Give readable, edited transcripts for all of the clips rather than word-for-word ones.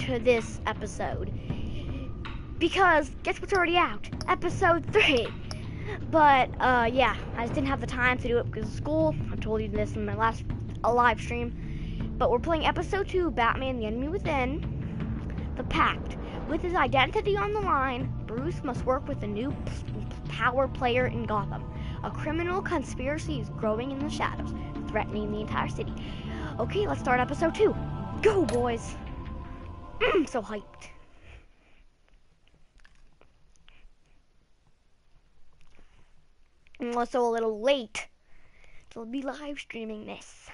to this episode. Because guess what's already out? Episode 3. But yeah, I just didn't have the time to do it because of school. I told you this in my last live stream. But we're playing episode 2, Batman: The Enemy Within, the Pact. With his identity on the line, Bruce must work with a new power player in Gotham. A criminal conspiracy is growing in the shadows, threatening the entire city. Okay, let's start episode 2. Go, boys! I'm so hyped. I'm also a little late, so I'll be live streaming this.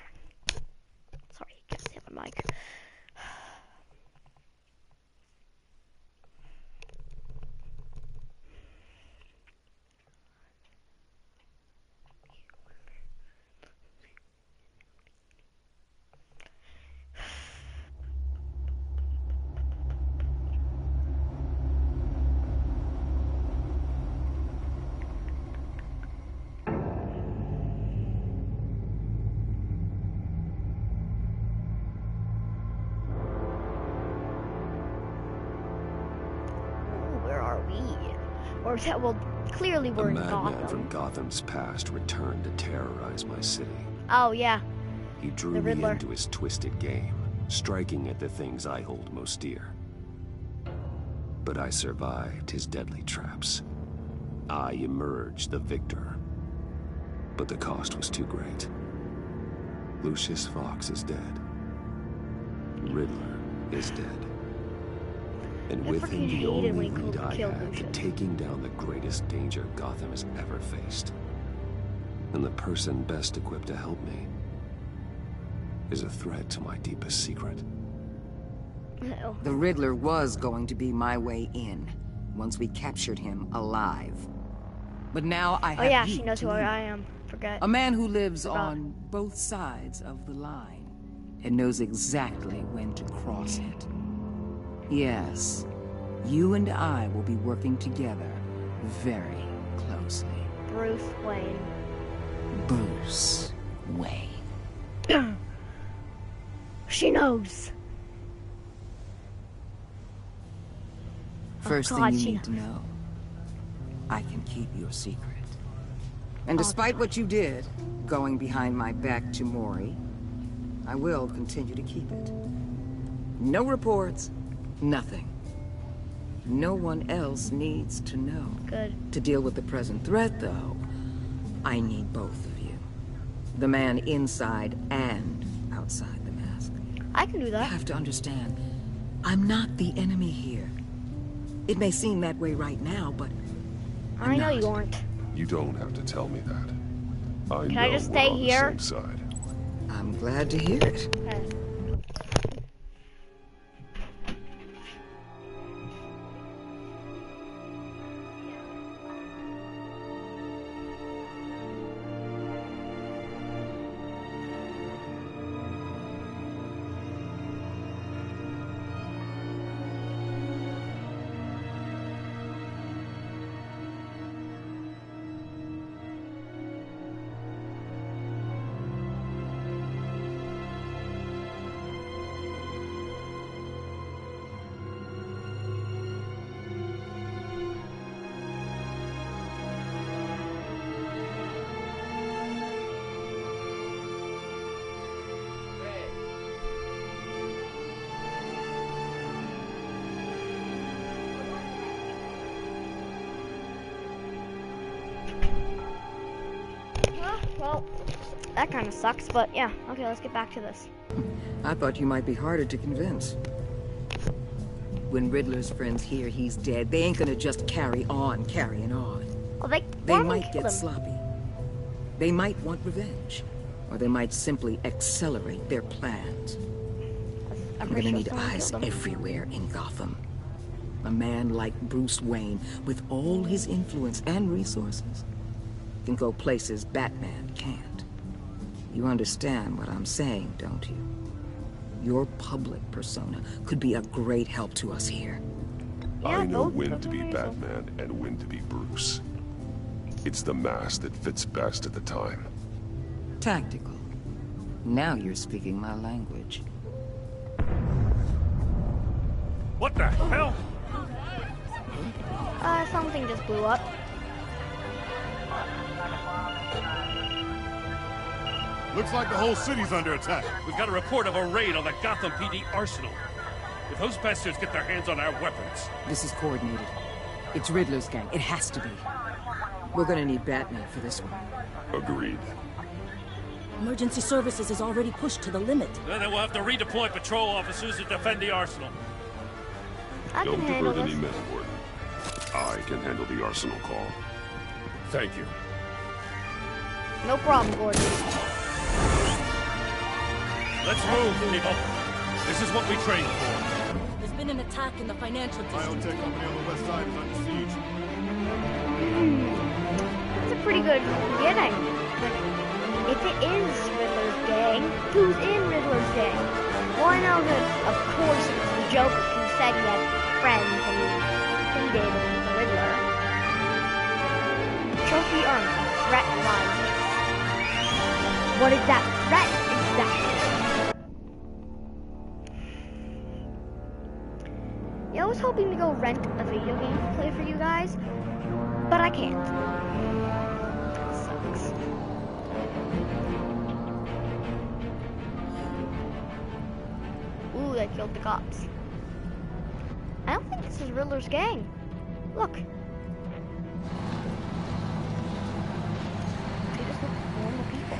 Sorry, I can't see my mic. Or well, clearly we're in Gotham. A madman from Gotham's past returned to terrorize my city. Oh, yeah. He drew me into his twisted game, striking at the things I hold most dear. But I survived his deadly traps. I emerged the victor. But the cost was too great. Lucius Fox is dead. Riddler is dead. And with him, the only lead I had to taking down the greatest danger Gotham has ever faced. And the person best equipped to help me is a threat to my deepest secret. The Riddler was going to be my way in, once we captured him alive. But now I have Oh yeah, she knows who I am. Forget. A man who lives on both sides of the line, and knows exactly when to cross it. Yes, you and I will be working together very closely. Bruce Wayne. Bruce Wayne. She knows. First thing you need to know, I can keep your secret. And despite what you did, going behind my back to Mori, I will continue to keep it. No reports. Nothing. No one else needs to know. Good. To deal with the present threat, though, I need both of you. The man inside and outside the mask. I can do that. You have to understand, I'm not the enemy here. It may seem that way right now, but I know you aren't. You don't have to tell me that. Can I just stay here? The same side. I'm glad to hear it. Okay. Well, that kind of sucks, but yeah. Okay, let's get back to this. I thought you might be harder to convince. When Riddler's friends hear he's dead, they ain't gonna just carry on carrying on. Well, they might get sloppy. They might want revenge. Or they might simply accelerate their plans. I'm gonna need eyes everywhere in Gotham. A man like Bruce Wayne, with all his influence and resources, can go places Batman can't. You understand what I'm saying, don't you? Your public persona could be a great help to us here. Yeah, I know when to be Batman and when to be Bruce. It's the mask that fits best at the time. Tactical. Now you're speaking my language. What the hell? Something just blew up. Looks like the whole city's under attack. We've got a report of a raid on the Gotham PD arsenal. If those bastards get their hands on our weapons... This is coordinated. It's Riddler's gang. It has to be. We're gonna need Batman for this one. Agreed. Emergency services is already pushed to the limit. Then we'll have to redeploy patrol officers to defend the arsenal. I can Don't handle divert this. any men, Warden. I can handle the arsenal call. Thank you. No problem, Gordon. Let's move, people. This is what we trained for. There's been an attack in the financial district. Biotech company on the west side is under siege. That's a pretty good beginning. If it is Riddler's gang, who's in Riddler's gang? Well, I know that, of course, it was the Joker, because he said he had friends and he did the Riddler. Trophy earned. A threat rises. What is that threat exactly? Yeah, I was hoping to go rent a video game to play for you guys, but I can't. That sucks. Ooh, they killed the cops. I don't think this is Riddler's gang. Look. They just look like normal people.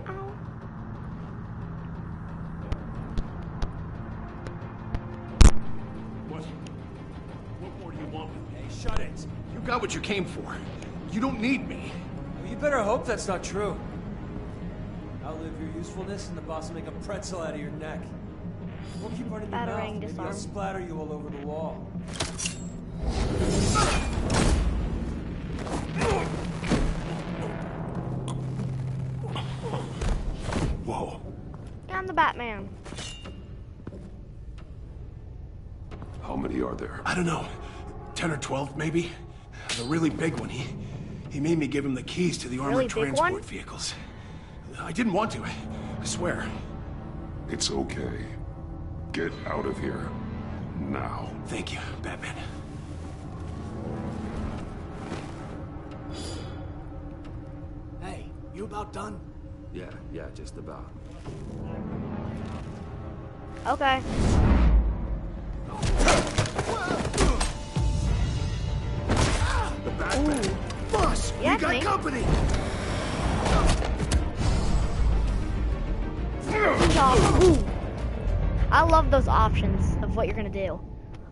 Ow. What more do you want? Hey, shut it. You got what you came for. You don't need me. Well, you better hope that's not true. Outlive your usefulness and the boss will make a pretzel out of your neck. We'll keep running your mouth. Batarang Maybe I'll disarm. splatter you all over the wall. Whoa. Yeah, I'm the Batman. How many are there? I don't know. 10 or 12, maybe? The really big one, he made me give him the keys to the armored Really big transport one? vehicles. I didn't want to, I swear. It's okay. Get out of here. Now. Thank you, Batman. Hey, you about done? Yeah, just about. Okay. The Batman. Boss, Yeah, we got me. company! Ooh. I love those options of what you're gonna do.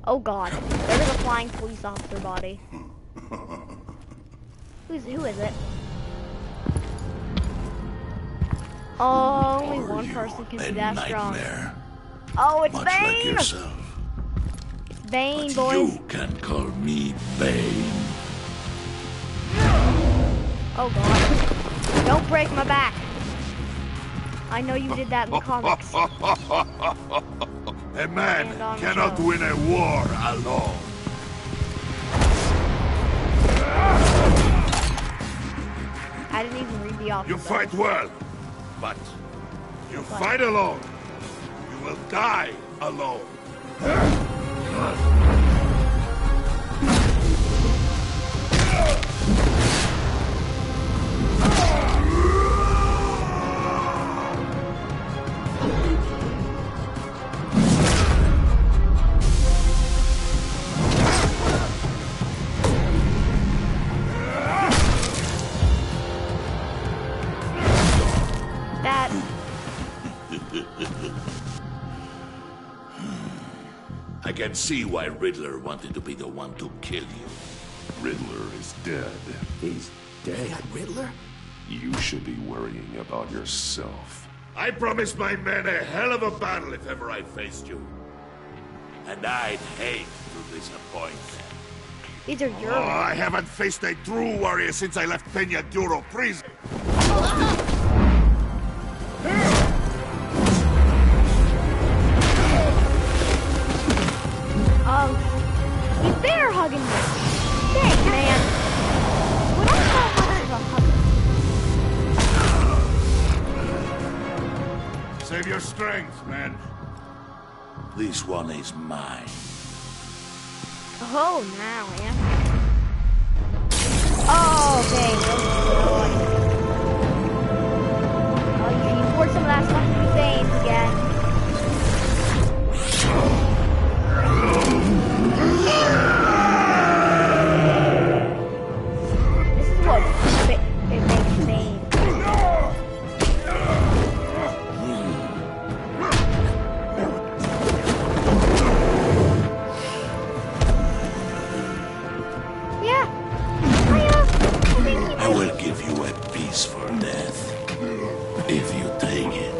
Oh god, there is a flying police officer body. Who is it? Oh, only one person can be that strong. Oh, it's Much like Bane! yourself. It's Bane, But boys. you can call me Bane. Oh god. Don't break my back. I know you did that in the comics. A man And on the cannot show. win a war alone. I didn't even read the options. You fight well, but you fight alone. You will die alone. That. I can see why Riddler wanted to be the one to kill you. Riddler is dead. He's dead. That Riddler? You should be worrying about yourself. I promised my men a hell of a battle if ever I faced you. And I'd hate to disappoint them. These are your. Oh, I haven't faced a true warrior since I left Peña Duro prison. He's bear hugging me. Thanks, man. strength, men. This one is mine. Oh, now I am. Oh, okay. Oh, you poured some of that stuff in your veins again. This is what it makes veins. I will give you a peaceful death if you take it.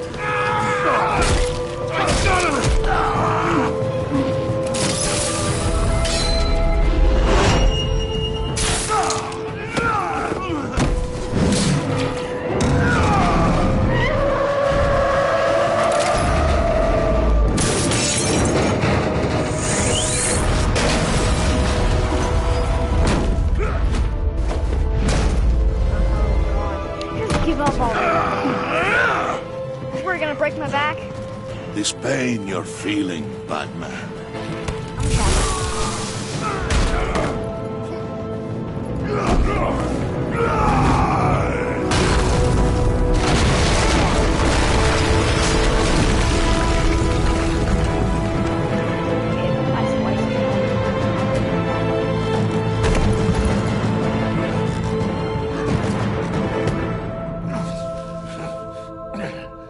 Give up already. We're gonna break my back. This pain you're feeling, Batman.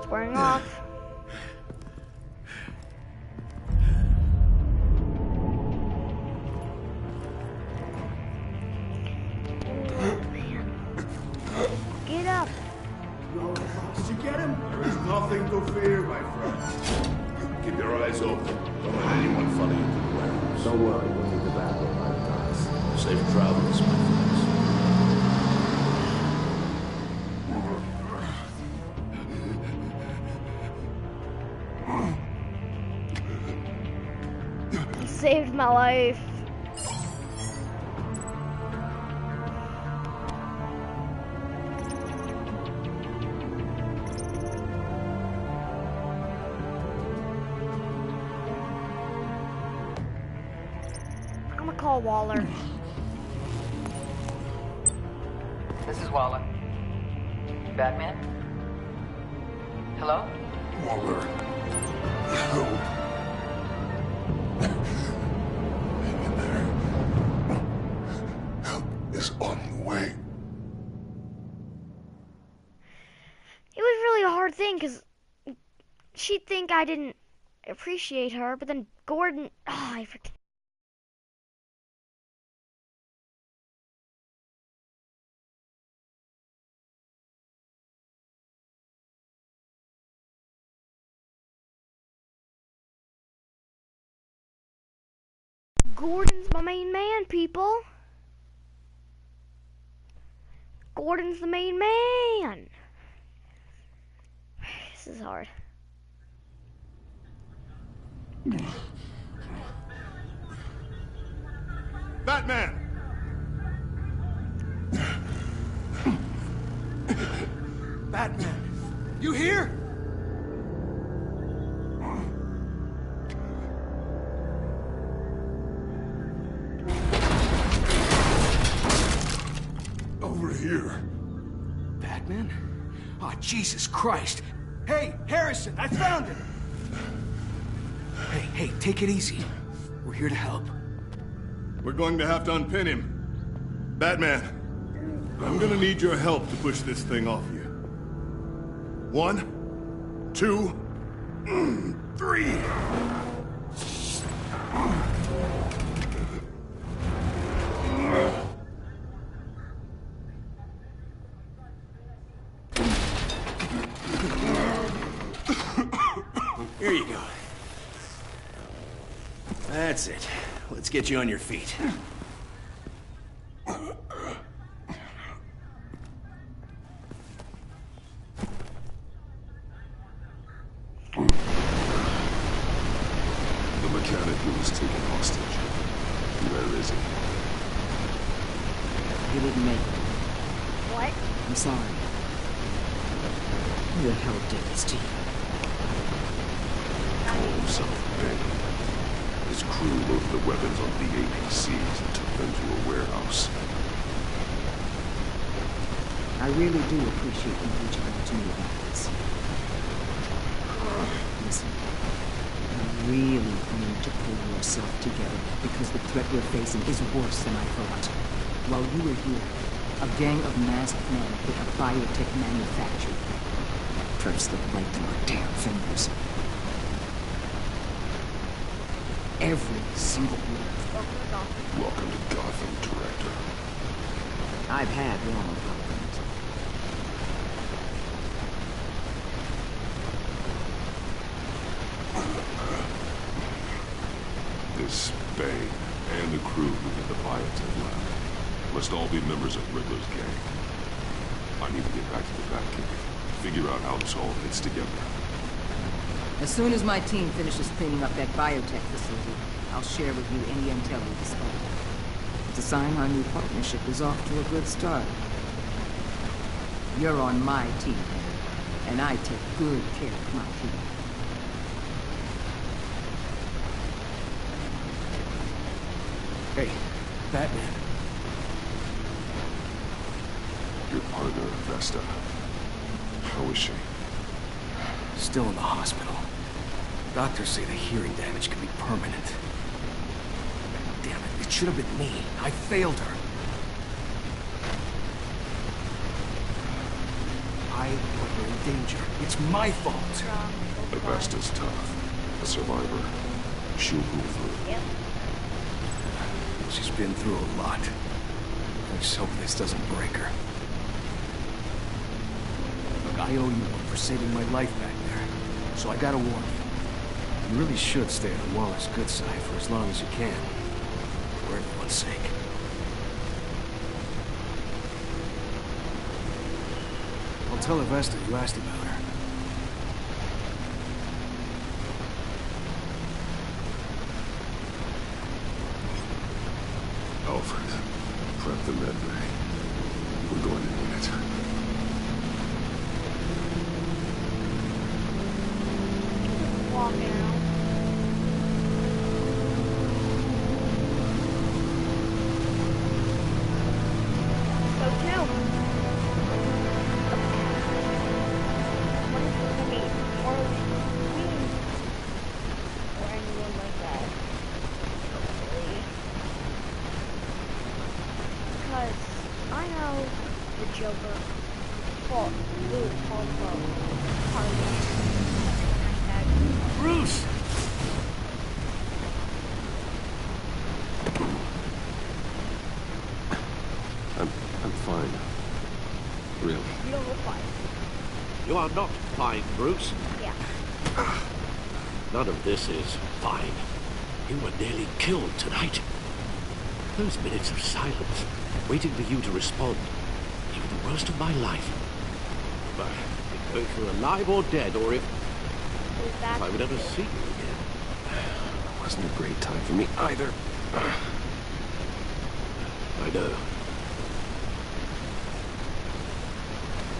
Wearing off. Get up. Did you get him? There is nothing to fear, my friend. Keep your eyes open. Don't let anyone follow you to the warehouse. Don't worry, we'll be back on my guys. Safe travels, my friends. You saved my life. I'm gonna call Waller. This is Waller. Batman? Hello? Waller. Help. Hang in there. Help is on the way. It was really a hard thing because she'd think I didn't appreciate her, but then Gordon. Oh, I forget. Gordon's my main man, people. Gordon's the main man. This is hard. Batman! Batman, you here? Over here. Batman? Oh, Jesus Christ. Hey, Harrison, I found him! Hey, take it easy. We're here to help. We're going to have to unpin him. Batman, I'm gonna need your help to push this thing off you. 1, 2, 3. Here you go. That's it. Let's get you on your feet. The mechanic who was taken hostage. Where is he? He didn't make it. What? I'm sorry. Who the hell did this to you? himself Bane. His crew loaded the weapons onto the APCs and took them to a warehouse. I really do appreciate you reaching out to me about this. Listen, you really need to pull yourself together because the threat we're facing is worse than I thought. While you were here, a gang of masked men hit a biotech manufacturer. Tried to slip right through our damn fingers. Every single one. Welcome to Gotham, Director. I've had wrong problems. This Bane and the crew who did the biotech lab must all be members of Riddler's gang. I need to get back to the Batcave, figure out how this all fits together. As soon as my team finishes cleaning up that biotech facility, I'll share with you any intel we discover. It's a sign our new partnership is off to a good start. You're on my team, and I take good care of my team. Hey, Batman. Your partner, Vesta. How is she? Still in the hospital. Doctors say the hearing damage could be permanent. Damn it, it should have been me. I failed her. I put her in danger. It's my fault. Vesta's tough. A survivor. She'll pull through. Yep. She's been through a lot. I just hope this doesn't break her. Look, I owe you one for saving my life back there. So I gotta warn you. You really should stay on Waller's good side for as long as you can. For everyone's sake. I'll tell Vesta you asked about her. Alfred, prep the med bay. We're going in a minute. Walking out. So too. What is it gonna be? More queens or anyone like that? Hopefully. Because I know the Joker fought Luke also Bruce! I'm fine. Really. You don't look fine. You are not fine, Bruce. Yeah. None of this is fine. You were nearly killed tonight. Those minutes of silence, waiting for you to respond, they were the worst of my life. But I didn't know if you were alive or dead, or if I would ever see you again. It wasn't a great time for me either. I know.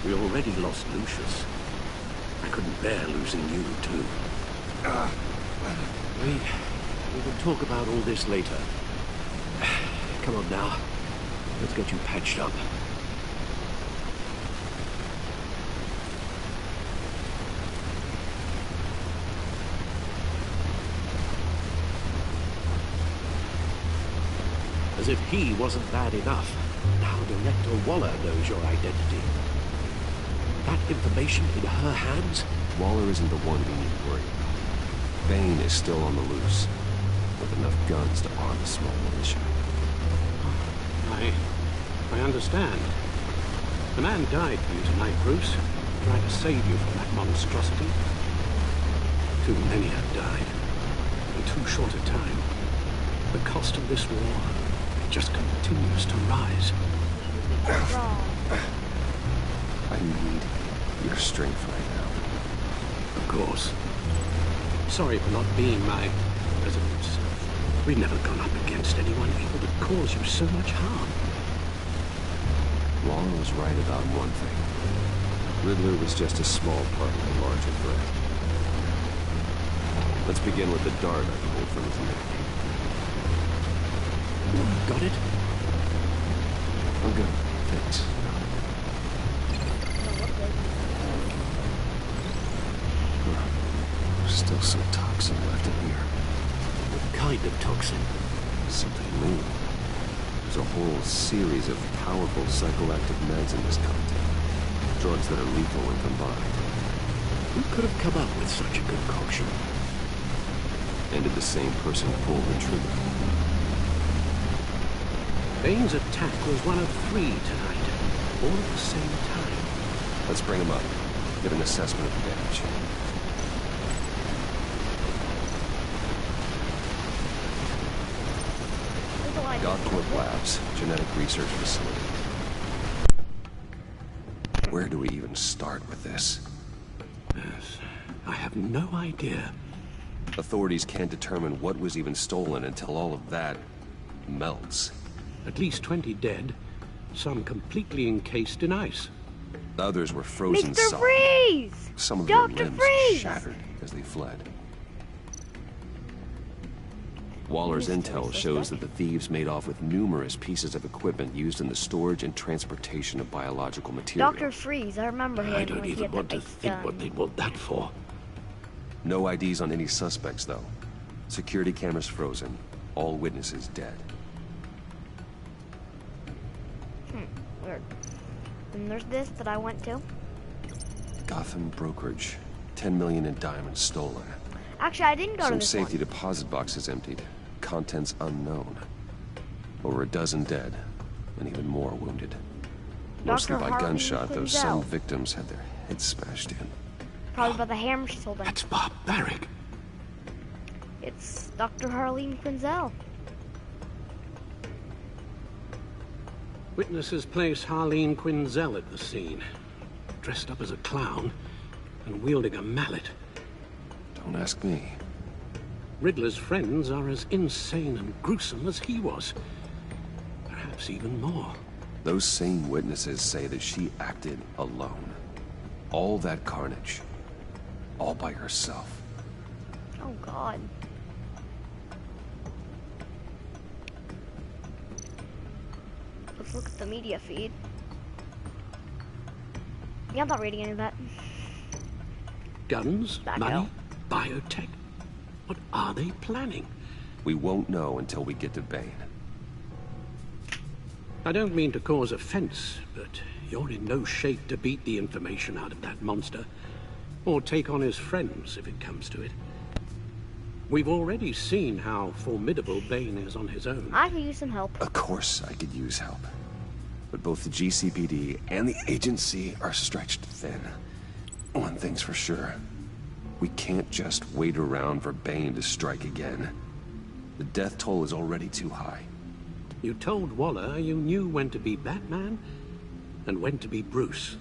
We already lost Lucius. I couldn't bear losing you, too. We can talk about all this later. Come on now. Let's get you patched up. As if he wasn't bad enough, now Director Waller knows your identity. That information in her hands? Waller isn't the one we need to worry about. Bane is still on the loose, with enough guns to arm a small militia. I understand. The man died for you tonight, Bruce. Trying to save you from that monstrosity. Too many have died. In too short a time. The cost of this war just continues to rise. I need your strength right now. Of course. Sorry for not being my resident self. We've never gone up against anyone able to cause you so much harm. Waller was right about one thing. Riddler was just a small part of a larger threat. Let's begin with the dart I pulled from his neck. Got it? I'm good. Thanks. There's still some toxin left in here. What kind of toxin? Something new. There's a whole series of powerful psychoactive meds in this cocktail. Drugs that are lethal when combined. Who could have come up with such a concoction? And did the same person pull the trigger? Bane's attack was one of 3 tonight, all at the same time. Let's bring him up. Get an assessment of the damage. Gothcorp Labs, genetic research facility. Where do we even start with this? Yes, I have no idea. Authorities can't determine what was even stolen until all of that melts. At least 20 dead, some completely encased in ice. Others were frozen Mr. solid. Freeze! Some of Dr. their limbs Freeze! shattered as they fled. Waller's intel shows that the thieves made off with numerous pieces of equipment used in the storage and transportation of biological material. Dr. Freeze, I remember him. I don't when he even had want the to big think gun. what they'd want that for. No IDs on any suspects, though. Security cameras frozen. All witnesses dead. Weird. And there's this that I went to. Gotham brokerage. 10 million in diamonds stolen. Actually, I didn't go to Some this safety one. deposit boxes emptied. Contents unknown. Over a dozen dead, and even more wounded. Mostly by gunshot, though some victims had their heads smashed in. Probably by the hammer she's holding. That's barbaric. It's Dr. Harleen Quinzel. Witnesses place Harleen Quinzel at the scene, dressed up as a clown and wielding a mallet. Don't ask me. Riddler's friends are as insane and gruesome as he was. Perhaps even more. Those same witnesses say that she acted alone. All that carnage. All by herself. Oh, God. Let's look at the media feed. Yeah, I'm not reading any of that. Guns, Back money, out. biotech. What are they planning? We won't know until we get to Bane. I don't mean to cause offense, but you're in no shape to beat the information out of that monster. Or take on his friends, if it comes to it. We've already seen how formidable Bane is on his own. I could use some help. Of course I could use help. But both the GCPD and the agency are stretched thin. One thing's for sure. We can't just wait around for Bane to strike again. The death toll is already too high. You told Waller you knew when to be Batman and when to be Bruce.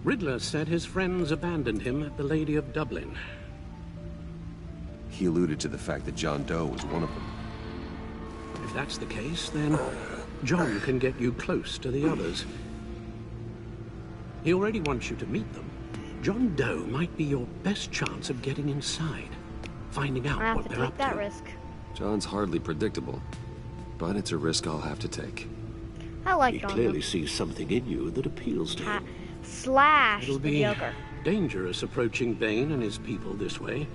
Riddler said his friends abandoned him at the Lady of Dublin. He alluded to the fact that John Doe was one of them. If that's the case, then John can get you close to the others. He already wants you to meet them. John Doe might be your best chance of getting inside, finding out I have what to they're take up that to. risk. John's hardly predictable, but it's a risk I'll have to take. I like He John. clearly sees something in you that appeals to him. Slash It'll the be Joker. dangerous approaching Bane and his people this way.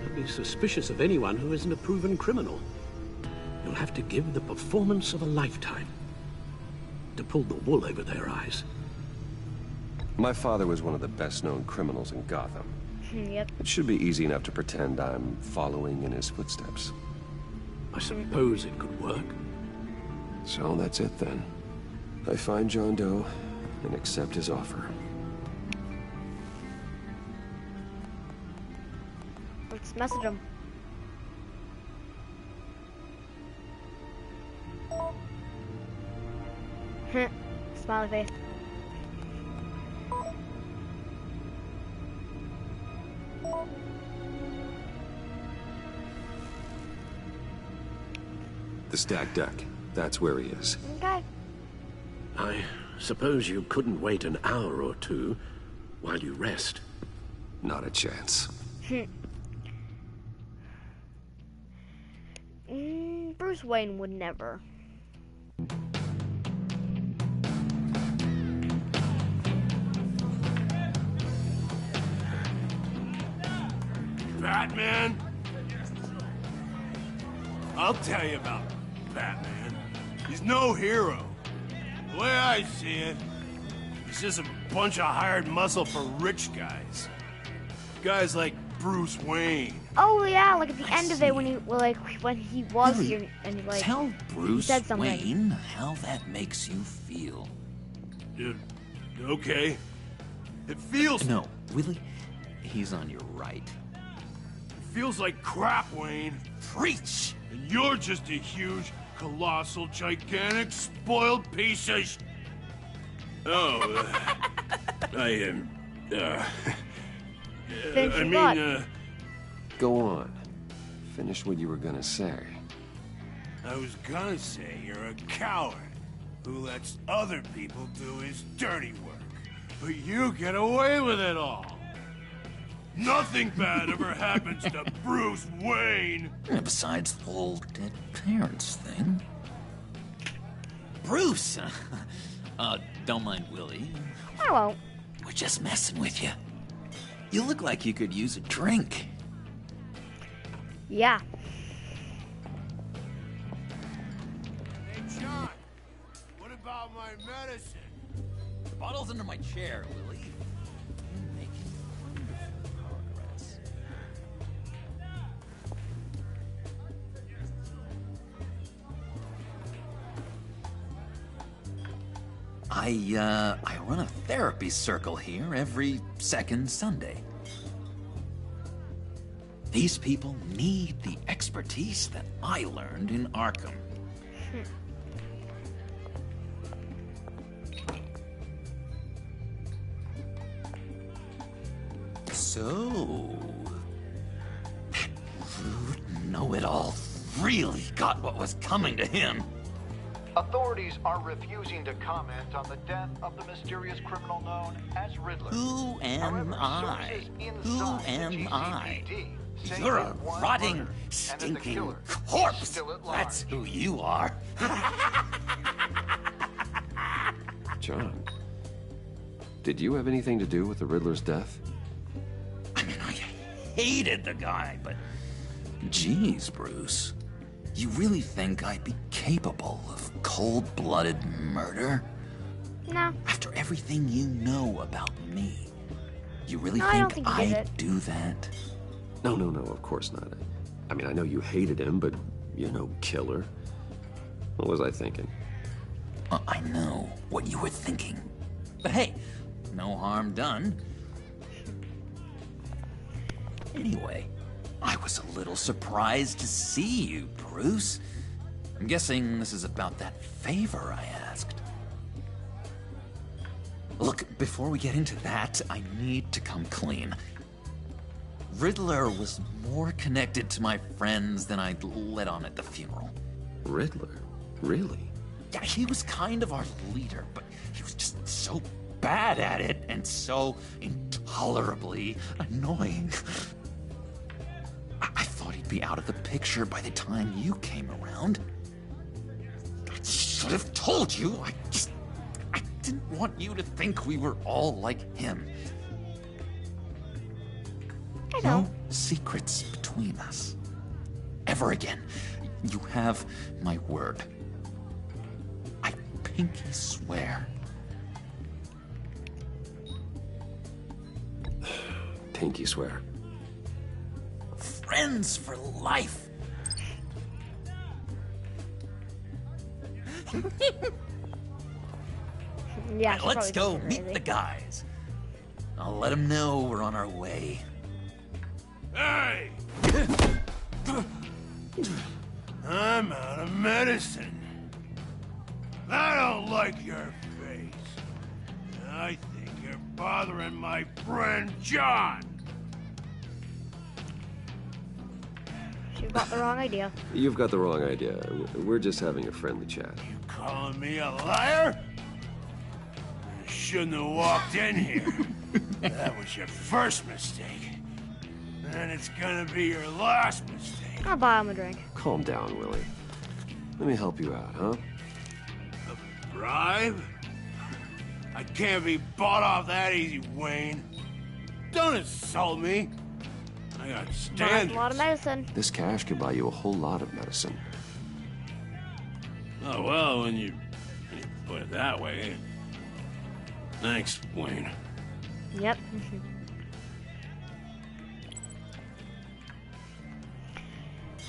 I'd be suspicious of anyone who isn't a proven criminal. You'll have to give the performance of a lifetime to pull the wool over their eyes. My father was one of the best-known criminals in Gotham. Yep. It should be easy enough to pretend I'm following in his footsteps. I suppose it could work. So that's it then. I find John Doe and accept his offer. Let's message him. Smiley face. The stacked deck. That's where he is. Okay. I suppose you couldn't wait an hour or two while you rest. Not a chance. Bruce Wayne would never. Batman? I'll tell you about Batman. He's no hero. The way I see it, he's just a bunch of hired muscle for rich guys. Guys like Bruce Wayne. Oh yeah, like at the end of it when he was Really? here and he like Tell Bruce said something. Wayne how that makes you feel. Okay. It feels... No, really? He's on your right. It feels like crap, Wayne. Preach! And you're just a huge, colossal, gigantic, spoiled piece of I am... Finish what? Go on. Finish what you were gonna say. I was gonna say you're a coward who lets other people do his dirty work. But you get away with it all. Nothing bad ever happens to Bruce Wayne. And besides the whole dead parents thing. Bruce! Don't mind Willie. I won't. We're just messing with you. You look like you could use a drink. Yeah. Hey, John, what about my medicine? The bottle's under my chair, Willie. You're making wonderful progress. I run a therapy circle here every second Sunday. These people need the expertise that I learned in Arkham. So, that rude know-it-all really got what was coming to him. Authorities are refusing to comment on the death of the mysterious criminal known as Riddler. Who am I? Who am I? You're a rotting, stinking corpse. That's who you are. John, did you have anything to do with the Riddler's death? I mean, I hated the guy, but... Geez, Bruce. You really think I'd be capable of cold-blooded murder? No. After everything you know about me, you really No, I don't think he did I'd do that? No, of course not. I mean, I know you hated him, but you're no killer. What was I thinking? I know what you were thinking. But hey, no harm done. Anyway, I was a little surprised to see you, Bruce. I'm guessing this is about that favor I asked. Look, before we get into that, I need to come clean. Riddler was more connected to my friends than I'd let on at the funeral. Riddler? Really? Yeah, he was kind of our leader, but he was just so bad at it and so intolerably annoying. I thought he'd be out of the picture by the time you came around. I should have told you. I didn't want you to think we were all like him. No secrets between us. Ever again. You have my word. I pinky swear. Pinky swear. Friends for life. Yeah. Right, let's go meet the guys. I'll let them know we're on our way. Hey! I'm out of medicine. I don't like your face. I think you're bothering my friend John. You've got the wrong idea. You've got the wrong idea. We're just having a friendly chat. You calling me a liar? You shouldn't have walked in here. That was your first mistake. And it's gonna be your last mistake. I'll buy him a drink. Calm down, Willie. Let me help you out, huh? A bribe? I can't be bought off that easy, Wayne. Don't insult me. I got Buys standards. a lot of medicine. This cash could buy you a whole lot of medicine. Oh, well, when you put it that way. Thanks, Wayne. Yep.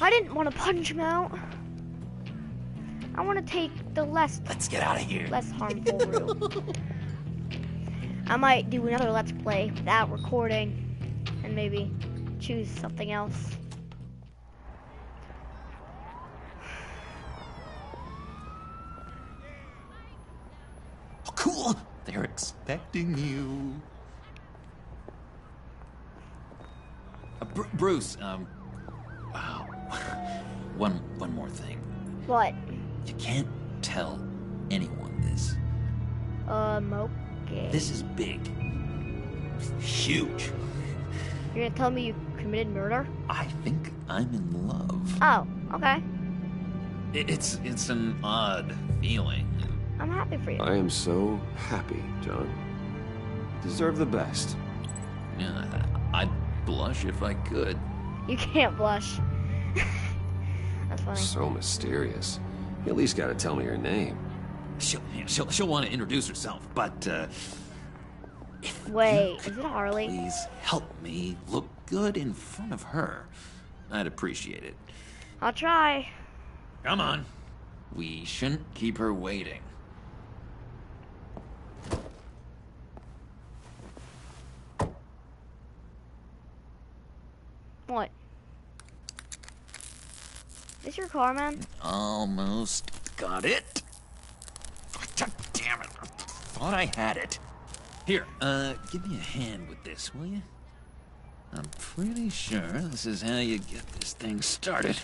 I didn't want to punch him out. I want to take the less... Let's get out of here. Less harmful route. I might do another Let's Play without recording and maybe choose something else. Oh, cool. They're expecting you. Bruce, wow. One more thing. What? You can't tell anyone this. Okay. This is big. Huge. You're gonna tell me you committed murder? I think I'm in love. Oh, okay. It's an odd feeling. I'm happy for you. I am so happy, John. Deserve the best. Yeah, I'd blush if I could. You can't blush. That's funny. So mysterious. You at least gotta tell me her name. She'll want to introduce herself, but Wait, is it Harley? Please help me look good in front of her. I'd appreciate it. I'll try. Come on. We shouldn't keep her waiting. What? Is your car, man? Almost got it. God damn it. I thought I had it. Here, give me a hand with this, will you? I'm pretty sure this is how you get this thing started.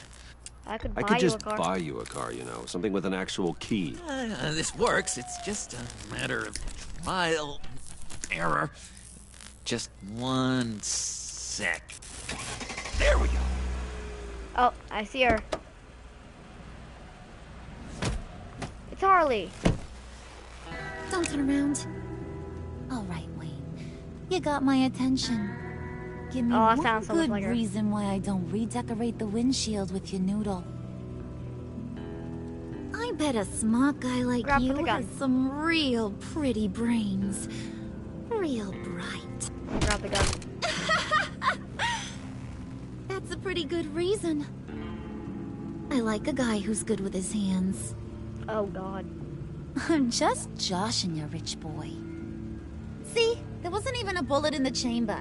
I could just buy you a car, you know. Something with an actual key. This works. It's just a matter of trial and error. Just one sec. There we go. Oh, I see her. It's Harley. Don't turn around. All right, Wayne. You got my attention. Give me one good like reason why I don't redecorate the windshield with your noodle. I bet a smart guy like you has some real pretty brains. Real bright. Grab the gun. That's a pretty good reason. I like a guy who's good with his hands. Oh, God. I'm just joshing you, rich boy. See? There wasn't even a bullet in the chamber.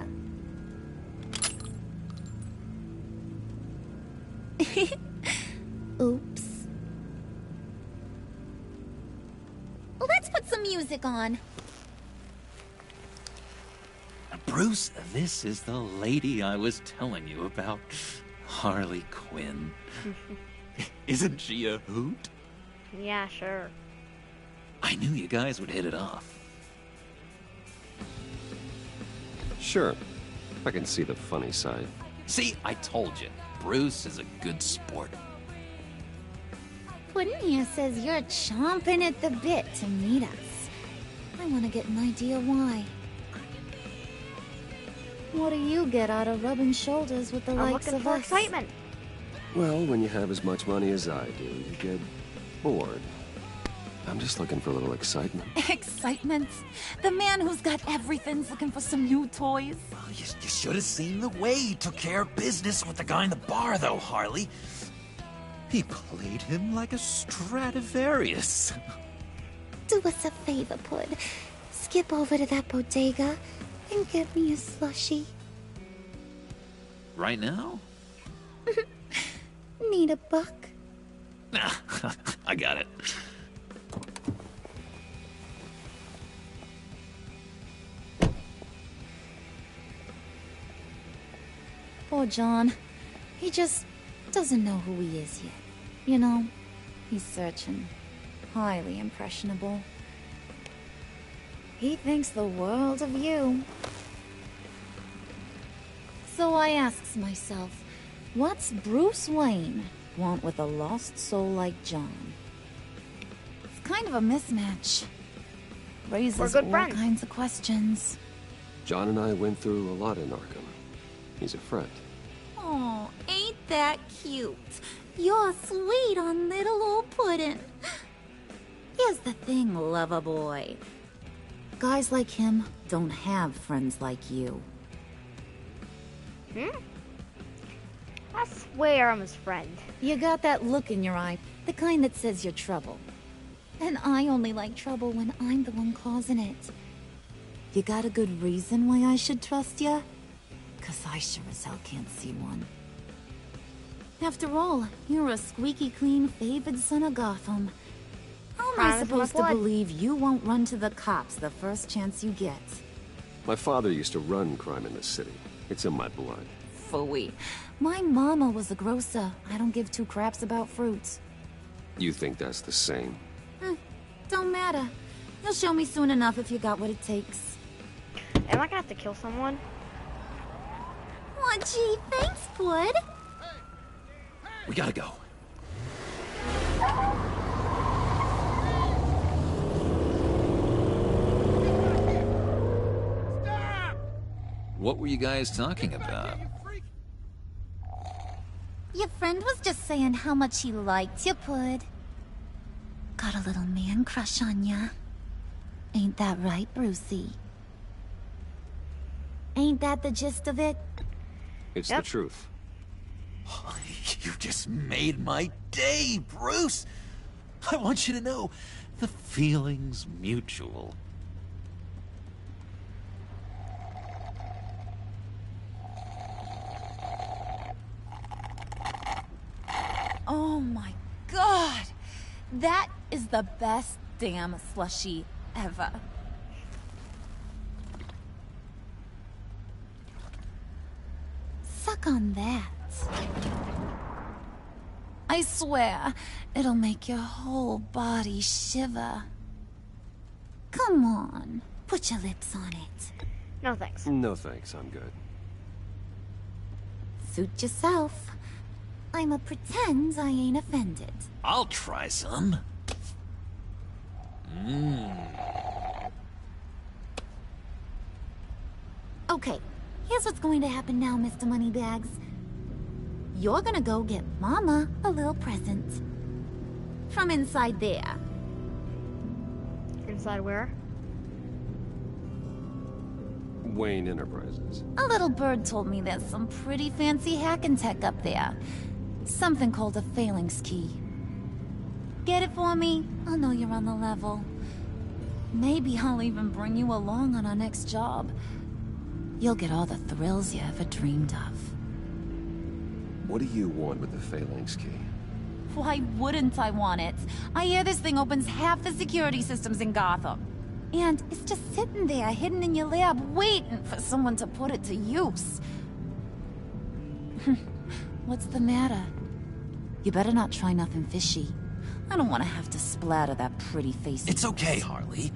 Oops. Let's put some music on. Bruce, this is the lady I was telling you about. Harley Quinn. Isn't she a hoot? Yeah, sure. I knew you guys would hit it off. Sure. I can see the funny side. See, I told you. Bruce is a good sport. Puddin' here says you're chomping at the bit to meet us. I want to get an idea why. What do you get out of rubbing shoulders with the likes of us? Excitement. Well, when you have as much money as I do, you get bored. I'm just looking for a little excitement. Excitement? The man who's got everything's looking for some new toys. Well, you should have seen the way he took care of business with the guy in the bar, though, Harley. He played him like a Stradivarius. Do us a favor, Pud. Skip over to that bodega and get me a slushie. Right now? Need a buck? Nah, I got it. Poor John. He just doesn't know who he is yet. You know, he's searching. Highly impressionable. He thinks the world of you. So I asks myself, what's Bruce Wayne want with a lost soul like John. It's kind of a mismatch. Raises all kinds of questions. John and I went through a lot in Arkham. He's a friend. Oh, ain't that cute? You're sweet on little old puddin'. Here's the thing, lover boy. Guys like him don't have friends like you. I swear I'm his friend. You got that look in your eye, the kind that says you're trouble. And I only like trouble when I'm the one causing it. You got a good reason why I should trust you? 'Cause I sure as hell can't see one. After all, you're a squeaky clean favored son of Gotham. How am I supposed to believe you won't run to the cops the first chance you get? My father used to run crime in the city. It's in my blood. Phooey. My mama was a grocer. I don't give two craps about fruits. You think that's the same? Don't matter. You'll show me soon enough if you got what it takes. Am I gonna have to kill someone? Aw, gee, thanks, bud. We gotta go. What were you guys talking about? Your friend was just saying how much he liked you, Pud. Got a little man crush on ya. Ain't that right, Brucey? Ain't that the gist of it? It's the truth. You just made my day, Bruce! I want you to know, the feeling's mutual. Oh my god! That is the best damn slushie ever. Suck on that. I swear, it'll make your whole body shiver. Come on, put your lips on it. No thanks. No thanks, I'm good. Suit yourself. I'ma pretend I ain't offended. I'll try some. Okay, here's what's going to happen now, Mr. Moneybags. You're gonna go get Mama a little present. From inside there. Inside where? Wayne Enterprises. A little bird told me there's some pretty fancy hacking tech up there. Something called a phalanx key. Get it for me? I'll know you're on the level. Maybe I'll even bring you along on our next job. You'll get all the thrills you ever dreamed of. What do you want with the phalanx key? Why wouldn't I want it? I hear this thing opens half the security systems in Gotham. And it's just sitting there, hidden in your lab, waiting for someone to put it to use. What's the matter? You better not try nothing fishy. I don't want to have to splatter that pretty face. It's okay, Harley.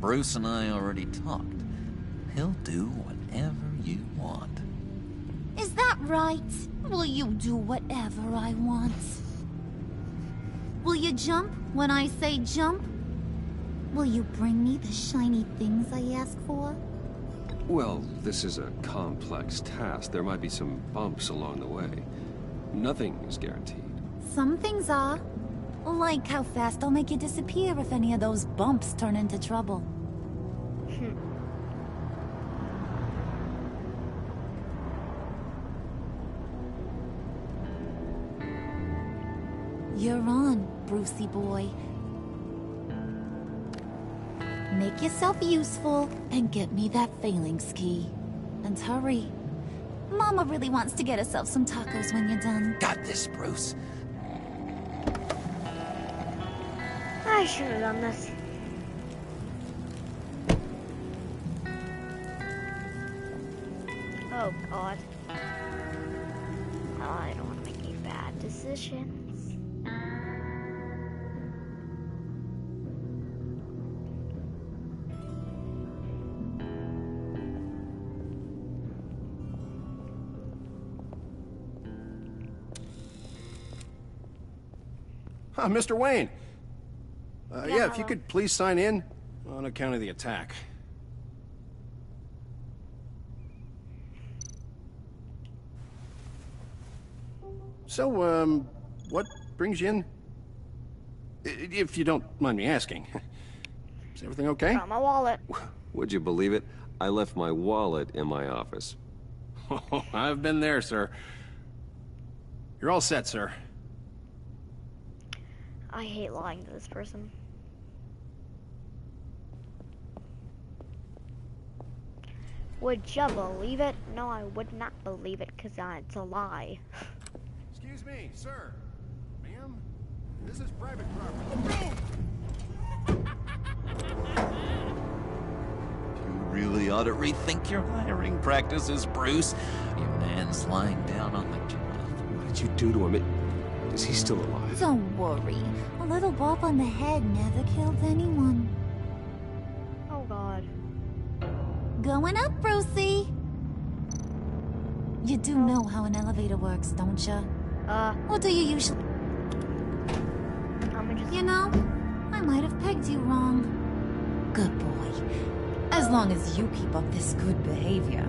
Bruce and I already talked. He'll do whatever you want. Is that right? Will you do whatever I want? Will you jump when I say jump? Will you bring me the shiny things I ask for? Well, this is a complex task. There might be some bumps along the way. Nothing is guaranteed. Some things are. Like how fast I'll make you disappear if any of those bumps turn into trouble. You're on, Brucey boy. Make yourself useful and get me that phalanx key. And hurry. Mama really wants to get herself some tacos when you're done. Got this, Bruce. I should have done this. Oh god. I don't want to make any bad decisions. Mr. Wayne. Yeah, if you hello. could please sign in on account of the attack. So, what brings you in? If you don't mind me asking. Is everything okay? Got my wallet. Would you believe it? I left my wallet in my office. Oh, I've been there, sir. You're all set, sir. I hate lying to this person. Would you believe it? No, I would not believe it, because it's a lie. Excuse me, sir. Ma'am? This is private property. You really ought to rethink your hiring practices, Bruce. Your man's lying down on the job. What did you do to him? Is he still alive? Don't worry. A little bump on the head never killed anyone. Oh, God. Going up, Brucey. You do know how an elevator works, don't you? Or do you usually... You know, I might have pegged you wrong. Good boy. As long as you keep up this good behavior.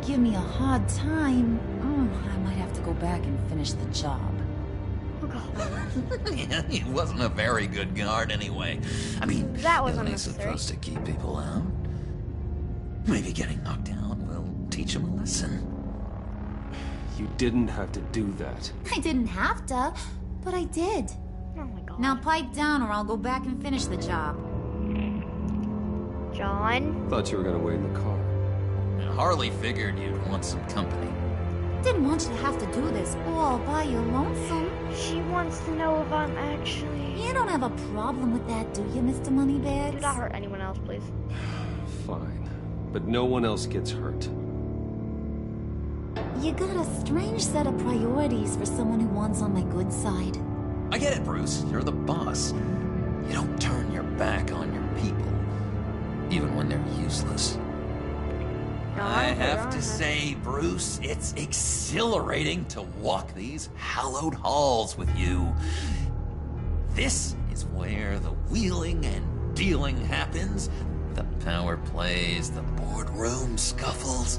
Give me a hard time, I might have to go back and finish the job. Yeah, he wasn't a very good guard anyway. I mean, that was isn't he unnecessary. supposed to keep people out? Maybe getting knocked down will teach him a lesson. You didn't have to do that. I didn't have to, but I did. Oh my God. Now pipe down or I'll go back and finish the job. John? Thought you were gonna wait in the car. Harley figured you'd want some company. Didn't want you to have to do this all by your lonesome. She wants to know if I'm actually... You don't have a problem with that, do you, Mr. Moneybags? Do not hurt anyone else, please. Fine. But no one else gets hurt. You got a strange set of priorities for someone who wants on my good side. I get it, Bruce. You're the boss. You don't turn your back on your people, even when they're useless. No, I have to say, Bruce, it's exhilarating to walk these hallowed halls with you. This is where the wheeling and dealing happens. The power plays, the boardroom scuffles.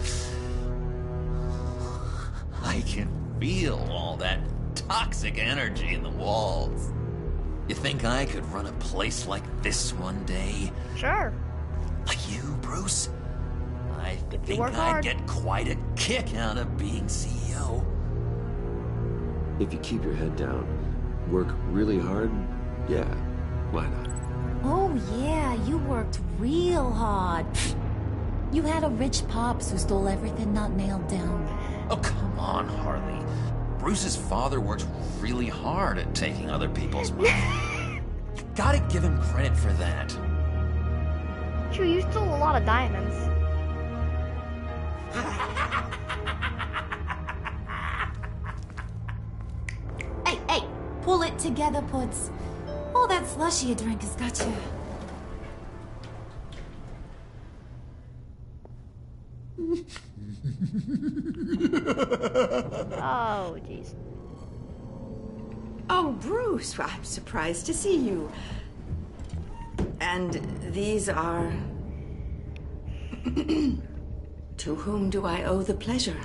I can feel all that toxic energy in the walls. You think I could run a place like this one day? Sure. Like you, Bruce? I think work I'd hard. get quite a kick out of being CEO. If you keep your head down, work really hard, yeah, why not? Oh yeah, you worked real hard. You had a rich pops who stole everything not nailed down. Oh, come on, Harley. Bruce's father worked really hard at taking other people's money. You gotta give him credit for that. True, you stole a lot of diamonds. Hey, pull it together, Puds. All that slushy you drink has got you. Oh, jeez. Oh, Bruce, I'm surprised to see you. And these are... To whom do I owe the pleasure?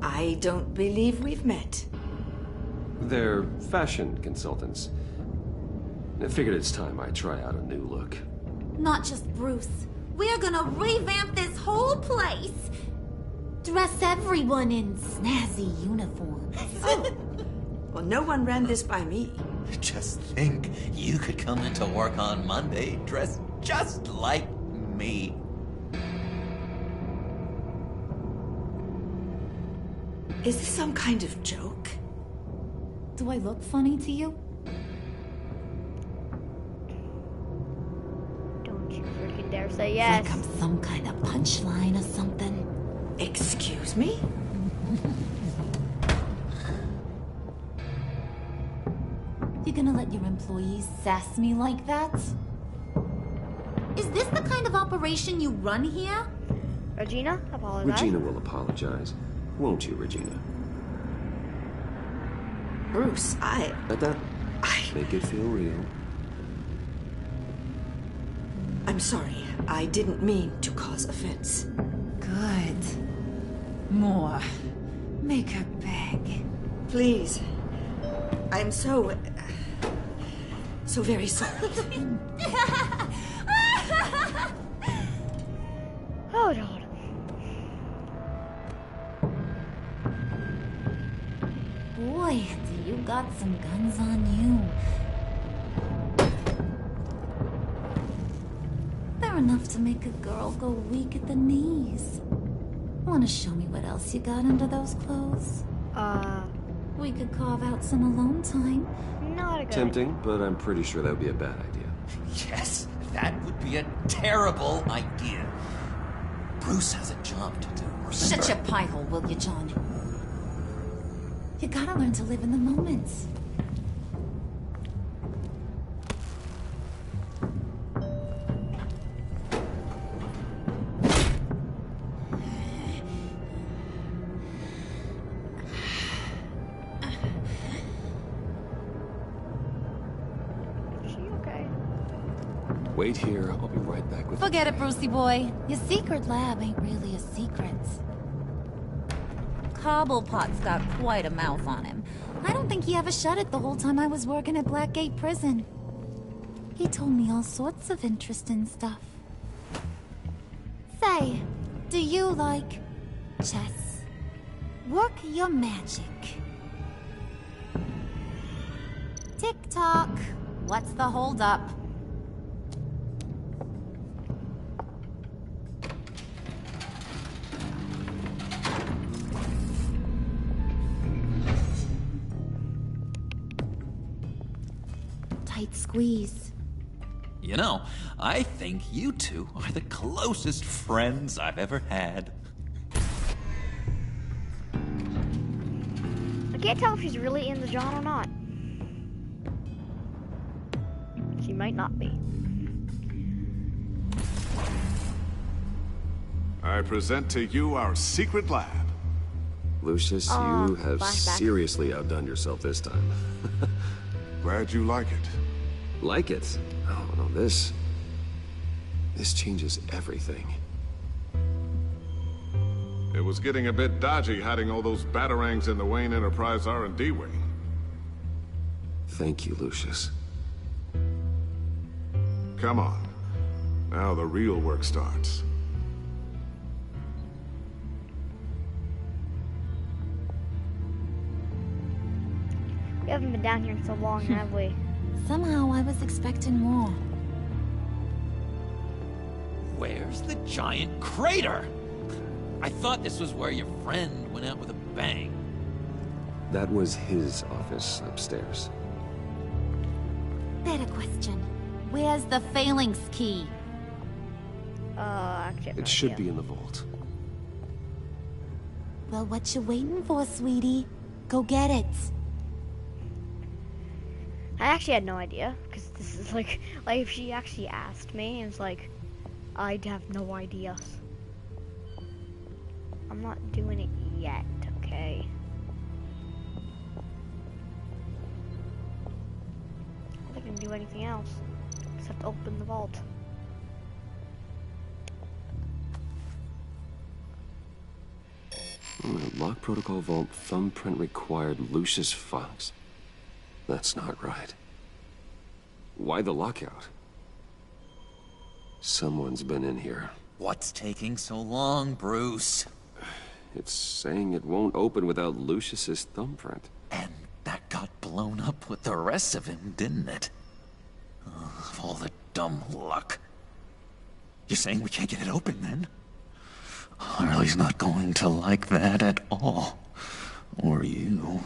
I don't believe we've met. They're fashion consultants. I figured it's time I try out a new look. Not just Bruce. We're gonna revamp this whole place. Dress everyone in snazzy uniforms. Oh. Well, no one ran this by me. Just think, you could come into work on Monday dressed just like me. Is this some kind of joke? Do I look funny to you? Don't you freaking dare say yes. Like I'm some kind of punchline or something. Excuse me? You gonna let your employees sass me like that? Is this the kind of operation you run here? Regina, apologize. Regina will apologize. Won't you, Regina? Bruce, At that, Make it feel real. I'm sorry. I didn't mean to cause offense. Good. More. Make her beg. Please. I'm so very sorry. Hold on. Boy, do you got some guns on you. They're enough to make a girl go weak at the knees. Wanna show me what else you got under those clothes? We could carve out some alone time. Not a good Tempting, but I'm pretty sure that would be a bad idea. Yes, that would be a terrible idea. Bruce has a job to do. Remember? Shut your pie hole, will you, John? You gotta learn to live in the moment. Wait here, I'll be right back with Forget it, Brucey boy. Your secret lab ain't really a secret. Cobblepot's got quite a mouth on him. I don't think he ever shut it the whole time I was working at Blackgate Prison. He told me all sorts of interesting stuff. Say, do you like chess? Work your magic. Tick-tock. What's the holdup? Tight squeeze. You know, I think you two are the closest friends I've ever had. I can't tell if she's really into John or not. She might not be. I present to you our secret lab. Lucius, you have seriously outdone yourself this time. Glad you like it. Like it? Oh, no, this changes everything. It was getting a bit dodgy hiding all those batarangs in the Wayne Enterprise R&D wing. Thank you, Lucius. Come on. Now the real work starts. We haven't been down here in so long, have we? Somehow I was expecting more. Where's the giant crater? I thought this was where your friend went out with a bang. That was his office upstairs. Better question. Where's the phalanx key? Actually, it should be in the vault. Well, what you waiting for, sweetie? Go get it. I actually had no idea, because this is like if she actually asked me, it's like, I'd have no idea. I'm not doing it yet, okay? I don't think I can do anything else, except open the vault. Lock protocol vault, thumbprint required, Lucius Fox. That's not right. Why the lockout? Someone's been in here. What's taking so long, Bruce? It's saying it won't open without Lucius's thumbprint. And that got blown up with the rest of him, didn't it? Of all the dumb luck. You're saying we can't get it open, then? Harley's not going to like that at all. Or you.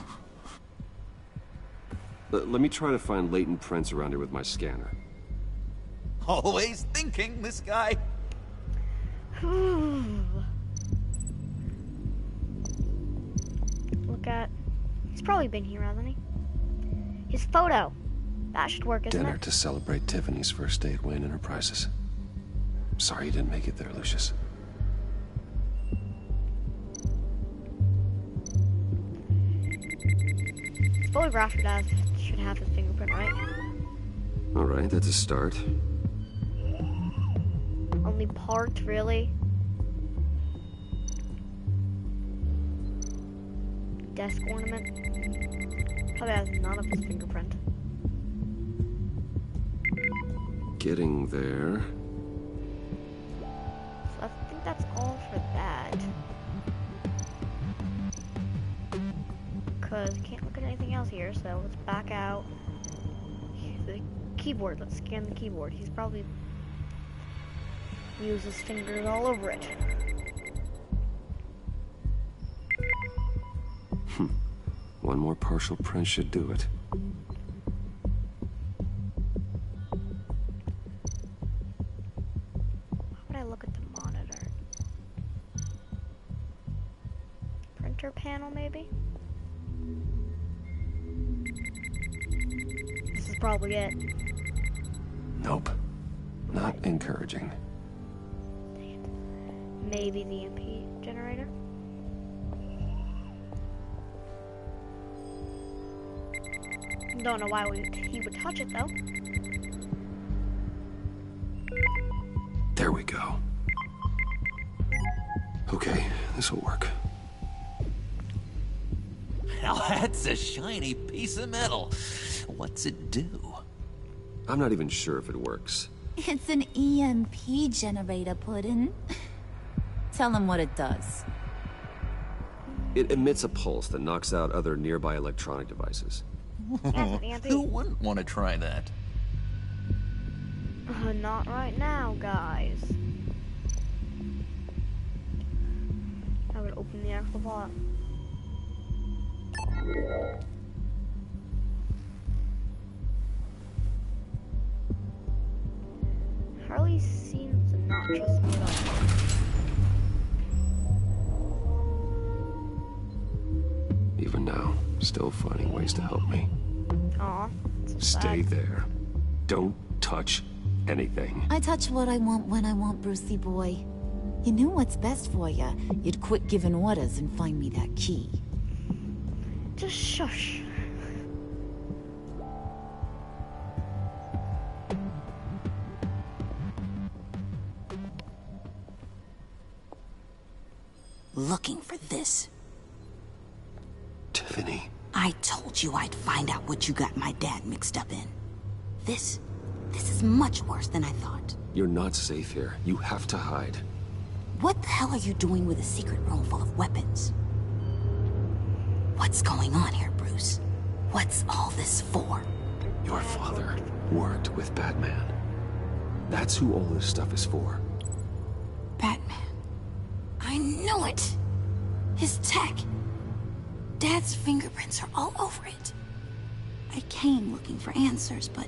Let me try to find latent prints around here with my scanner. Always thinking, this guy. Look at... He's probably been here, hasn't he? His photo. That should work, isn't Dinner it? to celebrate Tiffany's first day at Wayne Enterprises. Sorry you didn't make it there, Lucius. His photograph should have his fingerprint. fingerprint, right? Alright, that's a start. Only part, really? Desk ornament. Probably has none of his fingerprint. Getting there. So I think that's all for that. Because I can't look at anything else here, so let's back out. The keyboard, let's scan the keyboard. He's probably used his fingers all over it. One more partial print should do it. How would I look at the monitor? Printer panel, maybe? This is probably it. Nope. Not encouraging. Maybe the MP generator? Don't know why he would touch it, though. There we go. Okay, this'll work. Now that's a shiny piece of metal. What's it do? I'm not even sure if it works. It's an EMP generator, Puddin'. Tell him what it does. It emits a pulse that knocks out other nearby electronic devices. Who wouldn't want to try that? Not right now, guys. I would open the actual bot. Harley seems to not trust me at all. Even now, still finding ways to help me. Aw, stay there. Don't touch anything. I touch what I want when I want, Brucey boy. You knew what's best for you. You'd quit giving orders and find me that key. Just shush. Looking for this. Tiffany. I told you I'd find out what you got my dad mixed up in. This is much worse than I thought. You're not safe here. You have to hide. What the hell are you doing with a secret room full of weapons? What's going on here, Bruce? What's all this for? Your father worked with Batman. That's who all this stuff is for. Batman. I knew it! His tech. Dad's fingerprints are all over it. I came looking for answers, but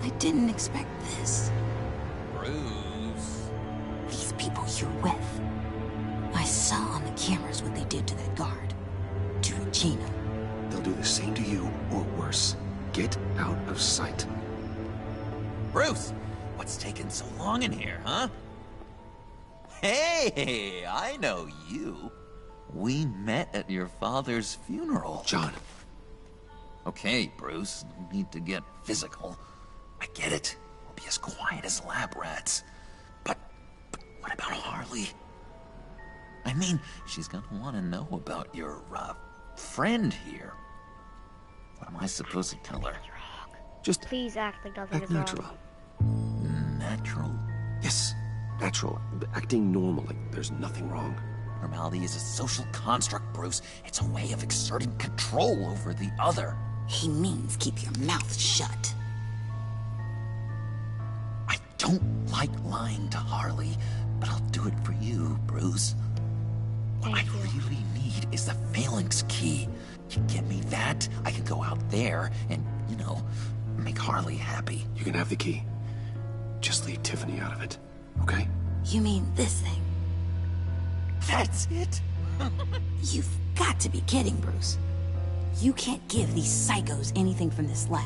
I didn't expect this. Bruce. These people you're with. I saw on the cameras what they did to that guard. To Regina. They'll do the same to you, or worse. Get out of sight. Bruce, what's taking so long in here, huh? Hey, I know you. We met at your father's funeral. John. Okay, Bruce, no need to get physical. I get it. We'll be as quiet as lab rats. But what about Harley? I mean, she's gonna want to know about your, friend here. What am I supposed to tell her? Just please act like nothing act is natural. wrong. Natural? Yes, natural. Acting normal, like there's nothing wrong. Normality is a social construct, Bruce. It's a way of exerting control over the other. He means keep your mouth shut. I don't like lying to Harley, but I'll do it for you, Bruce. What I really need is the phalanx key. You get me that, I can go out there and, you know, make Harley happy. You can have the key. Just leave Tiffany out of it, okay? You mean this thing? That's it? You've got to be kidding, Bruce. You can't give these psychos anything from this lab.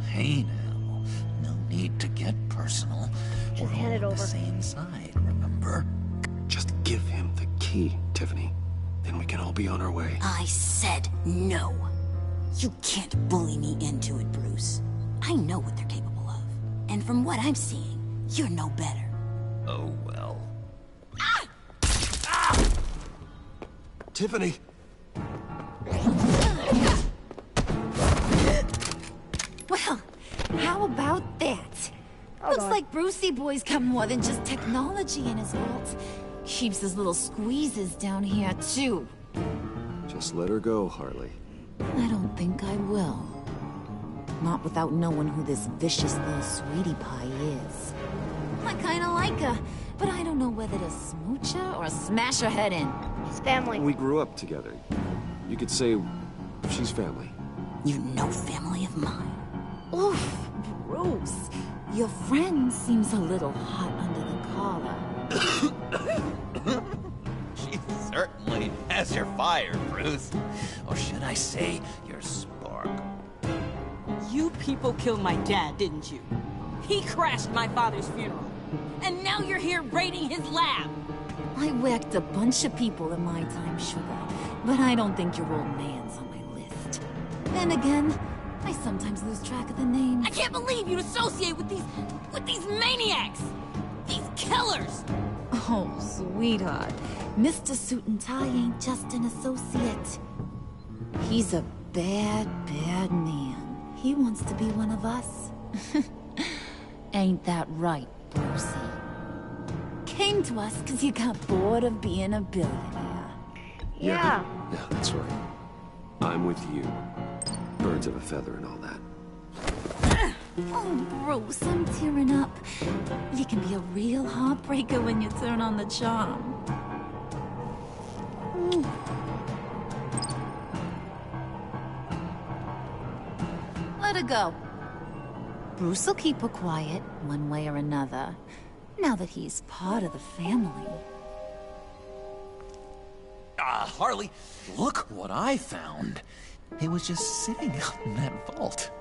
Hey now, no need to get personal. Just We're hand it all on over. the same side, remember? Just give him the key, Tiffany. Then we can all be on our way. I said no. You can't bully me into it, Bruce. I know what they're capable of. And from what I'm seeing, you're no better. Oh, well. Tiffany! Well, how about that? Looks like Brucey Boy's got more than just technology in his vault. Keeps his little squeezes down here, too. Just let her go, Harley. I don't think I will. Not without knowing who this vicious little sweetie pie is. I kinda like her, but I don't know whether to smooch her or smash her head in. His family. We grew up together. You could say she's family. You're no family of mine. Oof, Bruce. Your friend seems a little hot under the collar. She certainly has your fire, Bruce. Or should I say, your spark. You people killed my dad, didn't you? He crashed my father's funeral. And now you're here raiding his lab. I whacked a bunch of people in my time, sugar. But I don't think your old man's on my list. Then again, I sometimes lose track of the names. I can't believe you'd associate with these maniacs! These killers! Oh, sweetheart. Mr. Suit and Tie ain't just an associate. He's a bad, bad man. He wants to be one of us. Ain't that right, Brucey? Came to us because you got bored of being a billionaire. Yeah. Yeah, that's right. I'm with you. Birds of a feather and all that. Oh, Bruce, I'm tearing up. You can be a real heartbreaker when you turn on the charm. Let her go. Bruce will keep her quiet, one way or another, now that he's part of the family. Harley, look what I found. It was just sitting out in that vault.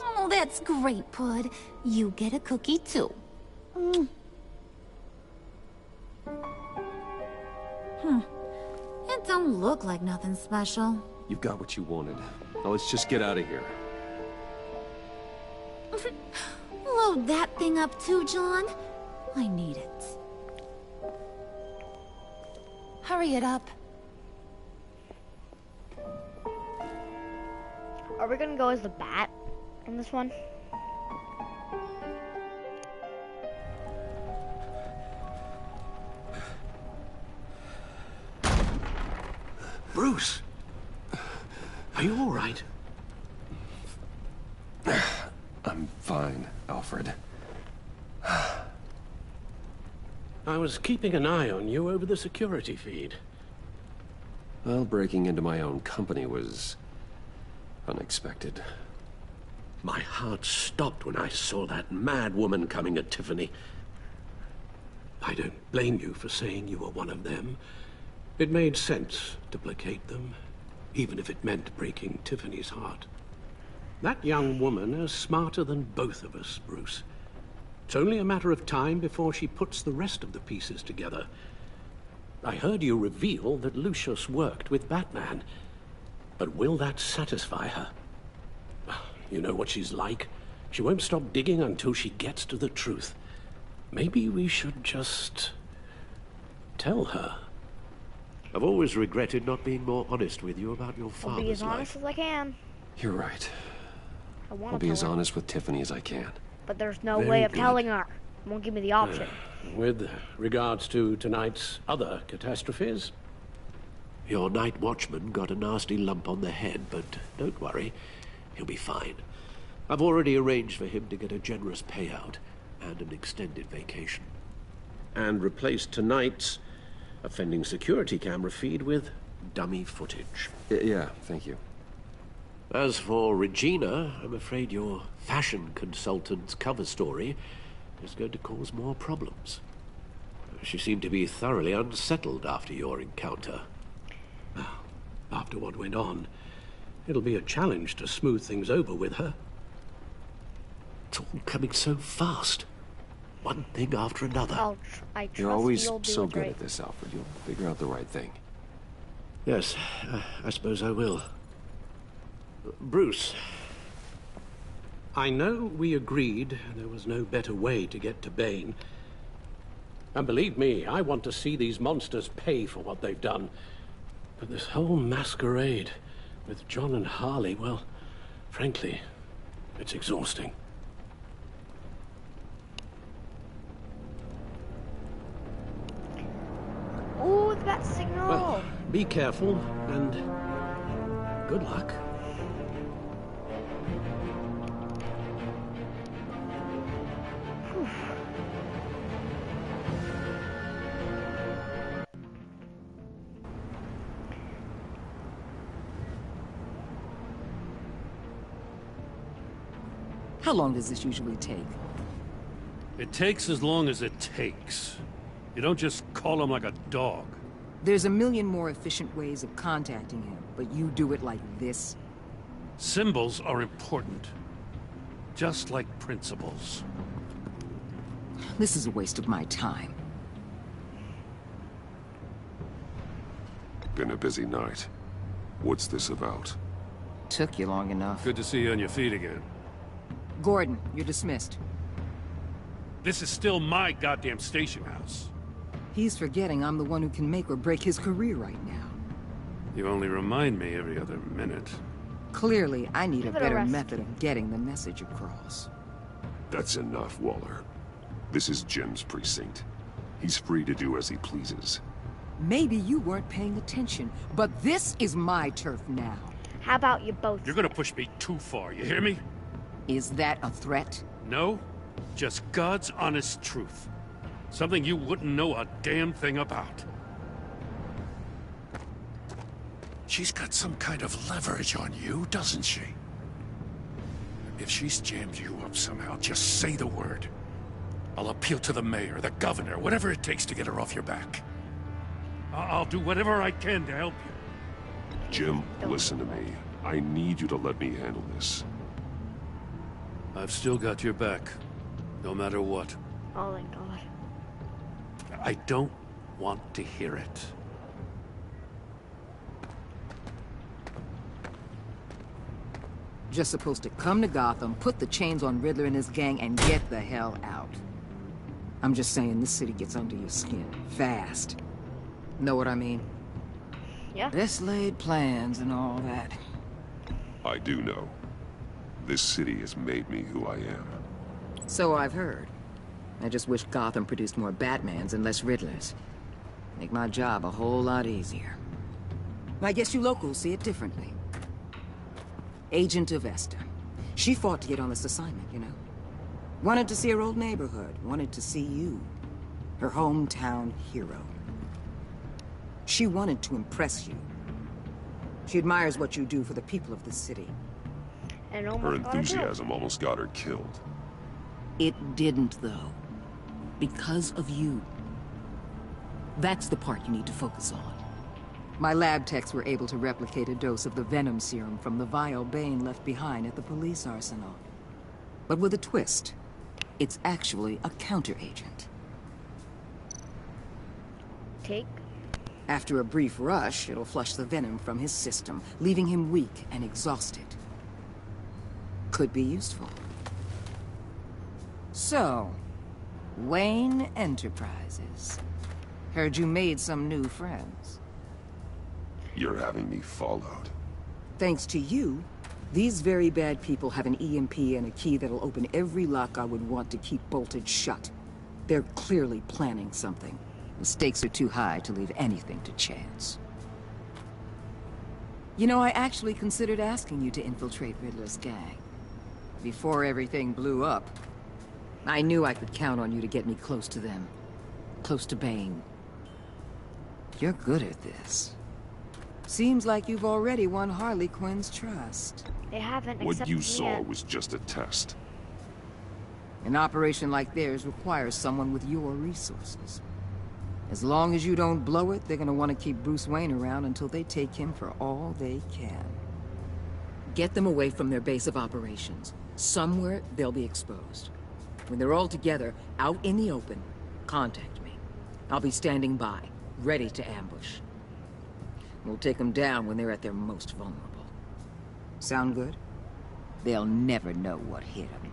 Oh, that's great, Pud. You get a cookie, too. It don't look like nothing special. You've got what you wanted. Now let's just get out of here. Load that thing up too, John. I need it. Hurry it up. Are we gonna go as the Bat in this one? Bruce! Are you all right? I'm fine, Alfred. I was keeping an eye on you over the security feed. Well, breaking into my own company was unexpected. My heart stopped when I saw that mad woman coming at Tiffany. I don't blame you for saying you were one of them. It made sense to placate them, even if it meant breaking Tiffany's heart. That young woman is smarter than both of us, Bruce. It's only a matter of time before she puts the rest of the pieces together. I heard you reveal that Lucius worked with Batman. But will that satisfy her? You know what she's like. She won't stop digging until she gets to the truth. Maybe we should just tell her. I've always regretted not being more honest with you about your I'll be father's as honest life. as I can. You're right. I want I'll to be tell as her, honest with Tiffany as I can. but there's no Very way of good. telling her. Won't give me the option. With regards to tonight's other catastrophes? Your night watchman got a nasty lump on the head, but don't worry. He'll be fine. I've already arranged for him to get a generous payout and an extended vacation. And replaced tonight's offending security camera feed with dummy footage. Yeah, thank you. As for Regina, I'm afraid your fashion consultant's cover story is going to cause more problems. She seemed to be thoroughly unsettled after your encounter. After what went on, it'll be a challenge to smooth things over with her. It's all coming so fast. One thing after another. I trust You're always you'll do so what's good right. at this, Alfred. You'll figure out the right thing. Yes, I suppose I will. Bruce, I know we agreed there was no better way to get to Bane. And believe me, I want to see these monsters pay for what they've done. But this whole masquerade with John and Harley, well, frankly, it's exhausting. Ooh, that signal! Well, be careful, and good luck. How long does this usually take? It takes as long as it takes. You don't just call him like a dog. There's a million more efficient ways of contacting him, but you do it like this? Symbols are important. Just like principles. This is a waste of my time. Been a busy night. What's this about? Took you long enough. Good to see you on your feet again. Gordon, you're dismissed. This is still my goddamn station house. He's forgetting I'm the one who can make or break his career right now. You only remind me every other minute. Clearly, I need a better method of getting the message across. That's enough, Waller. This is Jim's precinct. He's free to do as he pleases. Maybe you weren't paying attention, but this is my turf now. How about you both? You're gonna push me too far, you hear me? Is that a threat? No, just God's honest truth. Something you wouldn't know a damn thing about. She's got some kind of leverage on you, doesn't she? If she's jammed you up somehow, just say the word. I'll appeal to the mayor, the governor, whatever it takes to get her off your back. I'll do whatever I can to help you. Jim, listen to me. I need you to let me handle this. I've still got your back, no matter what. Oh, thank God. I don't want to hear it. Just supposed to come to Gotham, put the chains on Riddler and his gang, and get the hell out. I'm just saying, this city gets under your skin. Fast. Know what I mean? Yeah. Best laid plans and all that. I do know. This city has made me who I am. So I've heard. I just wish Gotham produced more Batmans and less Riddlers. Make my job a whole lot easier. I guess you locals see it differently. Agent Avesta. She fought to get on this assignment, you know? Wanted to see her old neighborhood. Wanted to see you. Her hometown hero. She wanted to impress you. She admires what you do for the people of the city. And her enthusiasm almost got her killed. It didn't, though. Because of you. That's the part you need to focus on. My lab techs were able to replicate a dose of the venom serum from the vial Bane left behind at the police arsenal. But with a twist. It's actually a counter-agent. Take? After a brief rush, it'll flush the venom from his system, leaving him weak and exhausted. Could be useful. So, Wayne Enterprises. Heard you made some new friends. You're having me followed. Thanks to you, these very bad people have an EMP and a key that'll open every lock I would want to keep bolted shut. They're clearly planning something. The stakes are too high to leave anything to chance. You know, I actually considered asking you to infiltrate Riddler's gang. Before everything blew up, I knew I could count on you to get me close to them. Close to Bane. You're good at this. Seems like you've already won Harley Quinn's trust. They haven't. What you saw was just a test. An operation like theirs requires someone with your resources. As long as you don't blow it, they're gonna want to keep Bruce Wayne around until they take him for all they can. Get them away from their base of operations. Somewhere they'll be exposed. When they're all together, out in the open, contact me. I'll be standing by, ready to ambush. We'll take them down when they're at their most vulnerable. Sound good? They'll never know what hit them.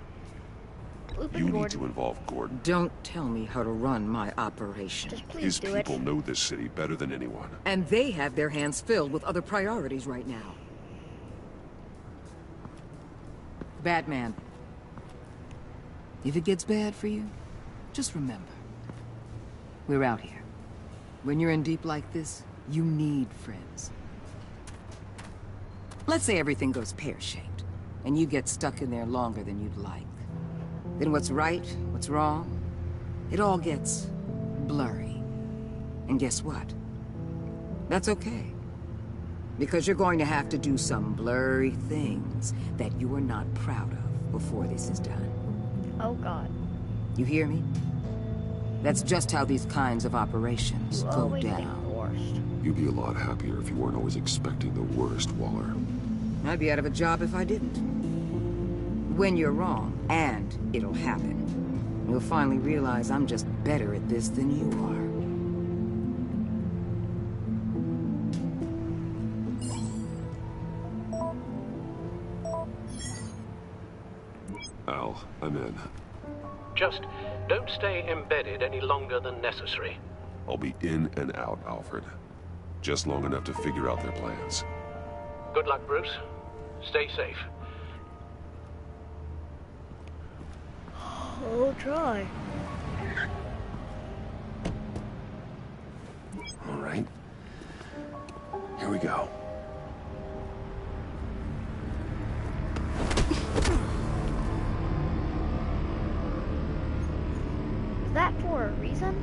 You need to involve Gordon. Don't tell me how to run my operation. Just please His do it. people know this city better than anyone. And they have their hands filled with other priorities right now. Batman. If it gets bad for you, just remember. We're out here. When you're in deep like this, you need friends. Let's say everything goes pear-shaped, and you get stuck in there longer than you'd like. Then what's right, what's wrong, it all gets blurry. And guess what? That's okay. Because you're going to have to do some blurry things that you are not proud of before this is done. Oh, God. You hear me? That's just how these kinds of operations go down. You'd be a lot happier if you weren't always expecting the worst, Waller. I'd be out of a job if I didn't. When you're wrong, and it'll happen, you'll finally realize I'm just better at this than you are. Al, I'm in. Just don't stay embedded any longer than necessary. I'll be in and out, Alfred. Just long enough to figure out their plans. Good luck, Bruce. Stay safe. I'll try. All right. Here we go. Is that for a reason?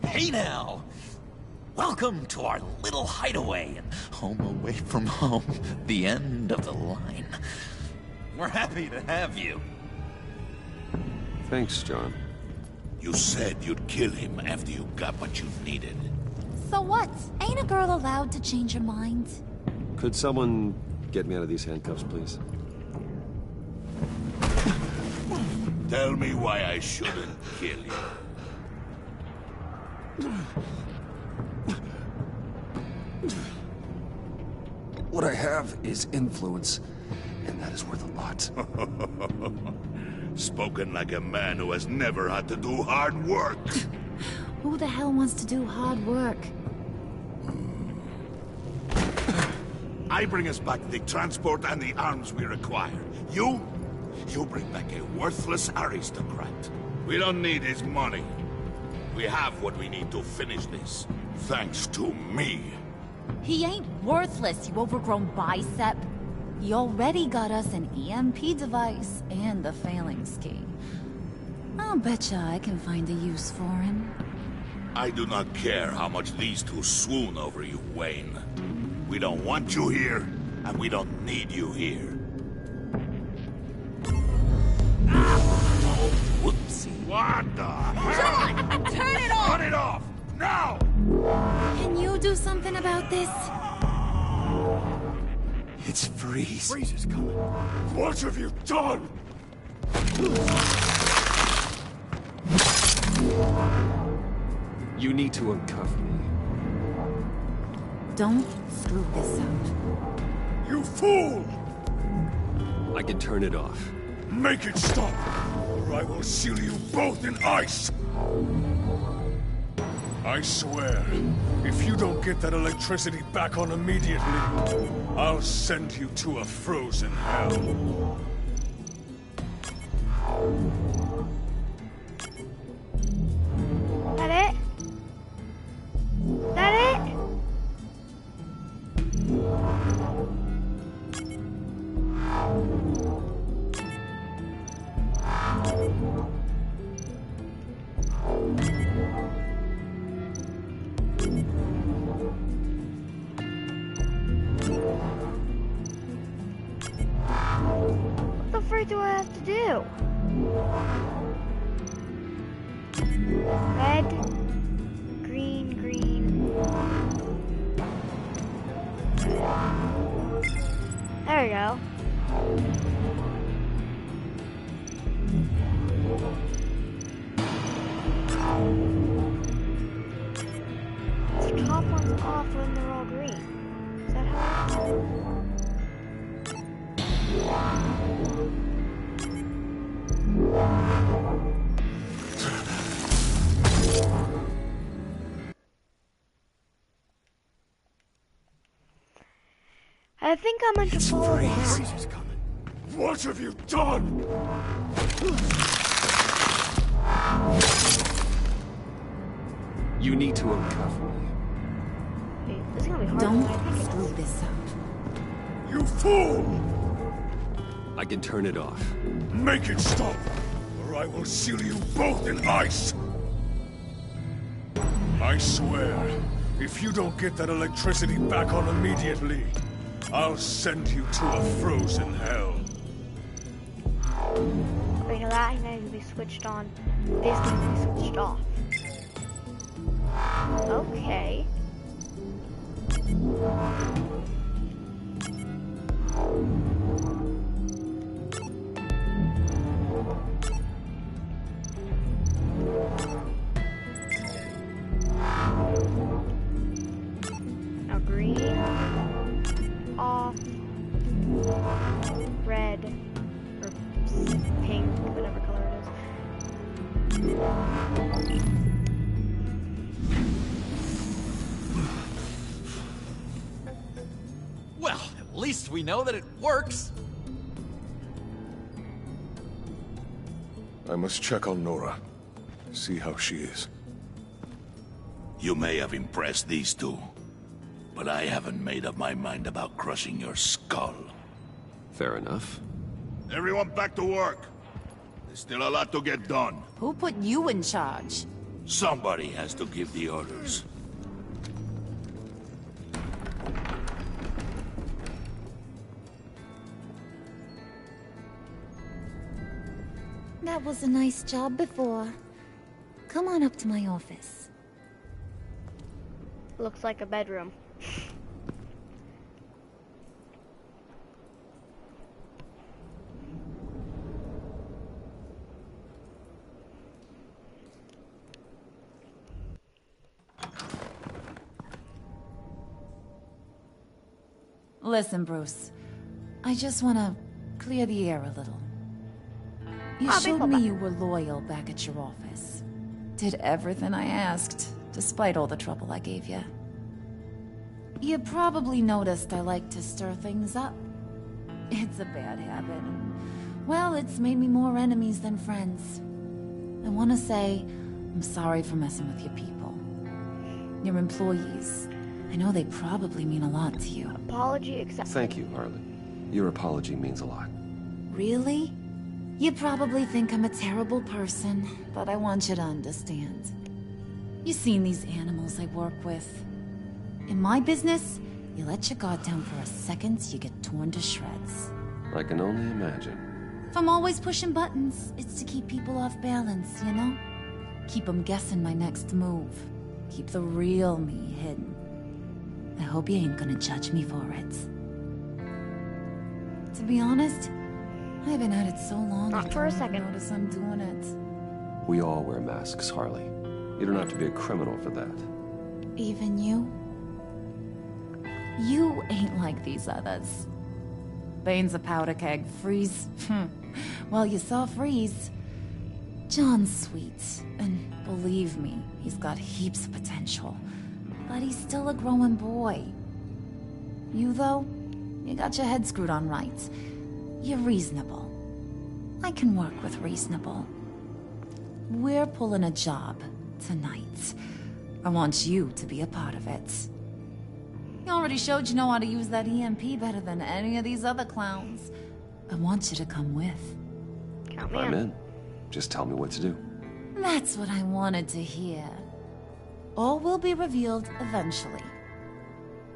Hey now! Welcome to our little hideaway and home away from home, the end of the line. We're happy to have you. Thanks, John. You said you'd kill him after you got what you needed. So what? Ain't a girl allowed to change her mind? Could someone get me out of these handcuffs, please? Tell me why I shouldn't kill you. What I have is influence, and that is worth a lot. Spoken like a man who has never had to do hard work. Who the hell wants to do hard work? I bring us back the transport and the arms we require. You bring back a worthless aristocrat. We don't need his money. We have what we need to finish this, thanks to me. He ain't worthless, you overgrown bicep. He already got us an EMP device and the phalanx key. I'll betcha I can find a use for him. I do not care how much these two swoon over you, Wayne. We don't want you here, and we don't need you here. Whoopsie. What the hell? John! Turn it off! Cut it off! Now! Can you do something about this? It's Freeze. Freeze is coming. What have you done? You need to uncuff me. Don't screw this up. You fool! I can turn it off. Make it stop, or I will seal you both in ice! I swear, if you don't get that electricity back on immediately, I'll send you to a frozen hell. That it? That it? What the frick do I have to do? Red, green, green. There we go. The top one's off when they're all green. Is that how? I think I'm meant to follow the house. What have you done? You need to uncuff me. Wait, this is gonna be hard. Don't screw this up. You fool! I can turn it off. Make it stop, or I will seal you both in ice! I swear, if you don't get that electricity back on immediately, I'll send you to a frozen hell. Wait, no, that needs to be switched on. This needs to be switched off. Okay. Now green off, red or pink, whatever color it is. Well, at least we know that it works. I must check on Nora. See how she is. You may have impressed these two, but I haven't made up my mind about crushing your skull. Fair enough. Everyone back to work. There's still a lot to get done. Who put you in charge? Somebody has to give the orders. That was a nice job before. Come on up to my office. Looks like a bedroom. Listen, Bruce. I just want to clear the air a little. You showed me you were loyal back at your office. Did everything I asked, despite all the trouble I gave you. You probably noticed I like to stir things up. It's a bad habit, and, well, it's made me more enemies than friends. I want to say I'm sorry for messing with your people. Your employees. I know they probably mean a lot to you. Apology accepted. Thank you, Harley. Your apology means a lot. Really? You probably think I'm a terrible person, but I want you to understand. You've seen these animals I work with. In my business, you let your guard down for a second, you get torn to shreds. I can only imagine. If I'm always pushing buttons, it's to keep people off balance, you know? Keep them guessing my next move. Keep the real me hidden. I hope you ain't gonna judge me for it. To be honest, I've been at it so long Not for a second. Notice I'm doing it. We all wear masks, Harley. You don't have to be a criminal for that. Even you? You ain't like these others. Bane's a powder keg. Freeze. Well, you saw Freeze. John's sweet, and believe me, he's got heaps of potential. But he's still a growing boy. You, though, you got your head screwed on right. You're reasonable. I can work with reasonable. We're pulling a job tonight. I want you to be a part of it. You already showed you know how to use that EMP better than any of these other clowns. I want you to come with. Count me I'm in. Just tell me what to do. That's what I wanted to hear. All will be revealed eventually.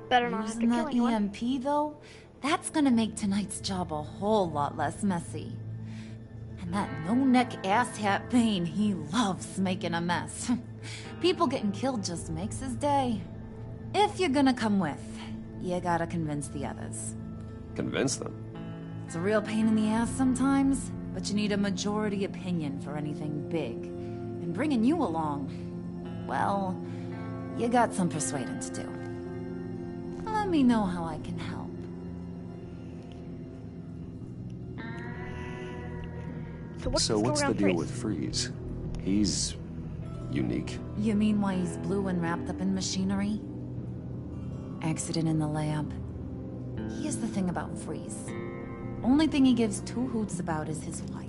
Better not have to Using kill that anyone. EMP, though, that's gonna make tonight's job a whole lot less messy. And that no-neck asshat Bane, he loves making a mess. People getting killed just makes his day. If you're gonna come with, you gotta convince the others. Convince them? It's a real pain in the ass sometimes, but you need a majority opinion for anything big. And bringing you along, well, you got some persuading to do. Let me know how I can help. So what's the deal with Freeze? He's unique. You mean why he's blue and wrapped up in machinery? Accident in the lab. Here's the thing about Freeze. Only thing he gives two hoots about is his wife.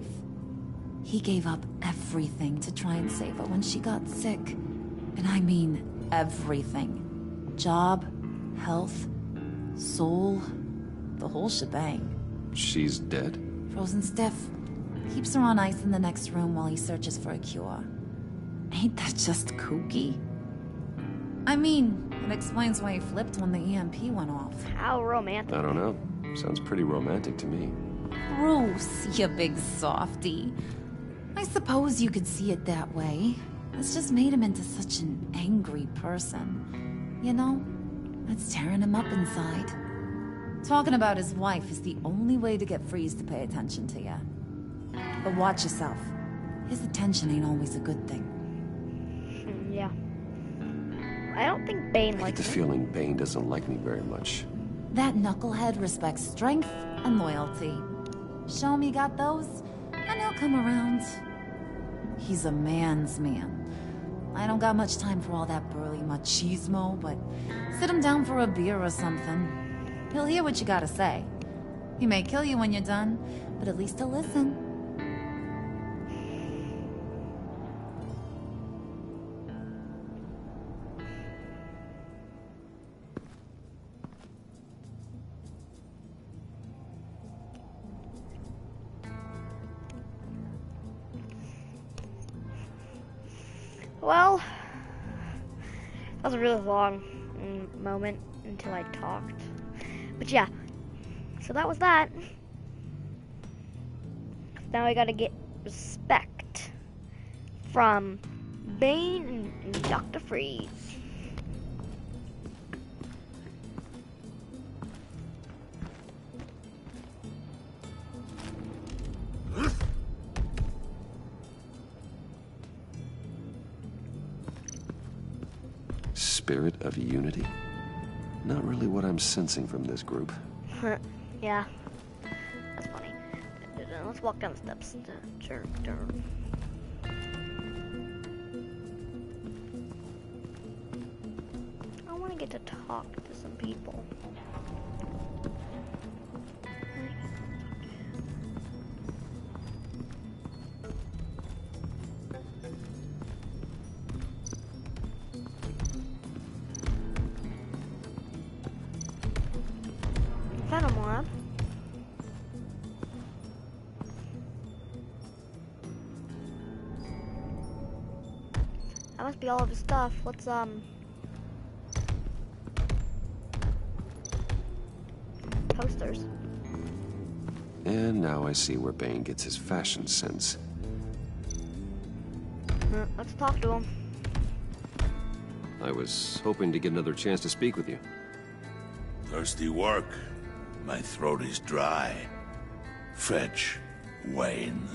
He gave up everything to try and save her when she got sick. And I mean everything. Job, health, soul, the whole shebang. She's dead? Frozen stiff. Keeps her on ice in the next room while he searches for a cure. Ain't that just kooky? I mean, it explains why he flipped when the EMP went off. How romantic. I don't know. Sounds pretty romantic to me. Bruce, you big softy. I suppose you could see it that way. It's just made him into such an angry person. You know, it's tearing him up inside. Talking about his wife is the only way to get Freeze to pay attention to you. But watch yourself. His attention ain't always a good thing. Yeah. I don't think Bane likes me. I get the feeling Bane doesn't like me very much. That knucklehead respects strength and loyalty. Show him you got those, and he'll come around. He's a man's man. I don't got much time for all that burly machismo, but sit him down for a beer or something. He'll hear what you gotta say. He may kill you when you're done, but at least he'll listen. Well, that was a really long moment until I talked. But yeah, so that was that. Now I gotta get respect from Bane and Dr. Freeze. Spirit of unity? Not really what I'm sensing from this group. Yeah, that's funny. Let's walk down the steps. I want to get to talk to some people. Venom lab. That must be all of his stuff. Let's posters. And now I see where Bane gets his fashion sense. Let's talk to him. I was hoping to get another chance to speak with you. Thirsty work. My throat is dry. Fetch, Wayne.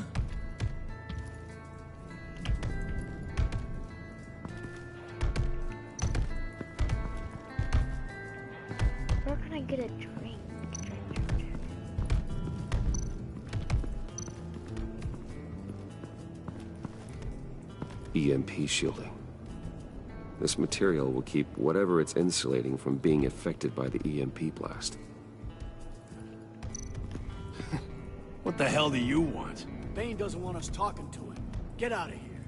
Where can I get a drink? EMP shielding. This material will keep whatever it's insulating from being affected by the EMP blast. What the hell do you want? Bane doesn't want us talking to him. Get out of here.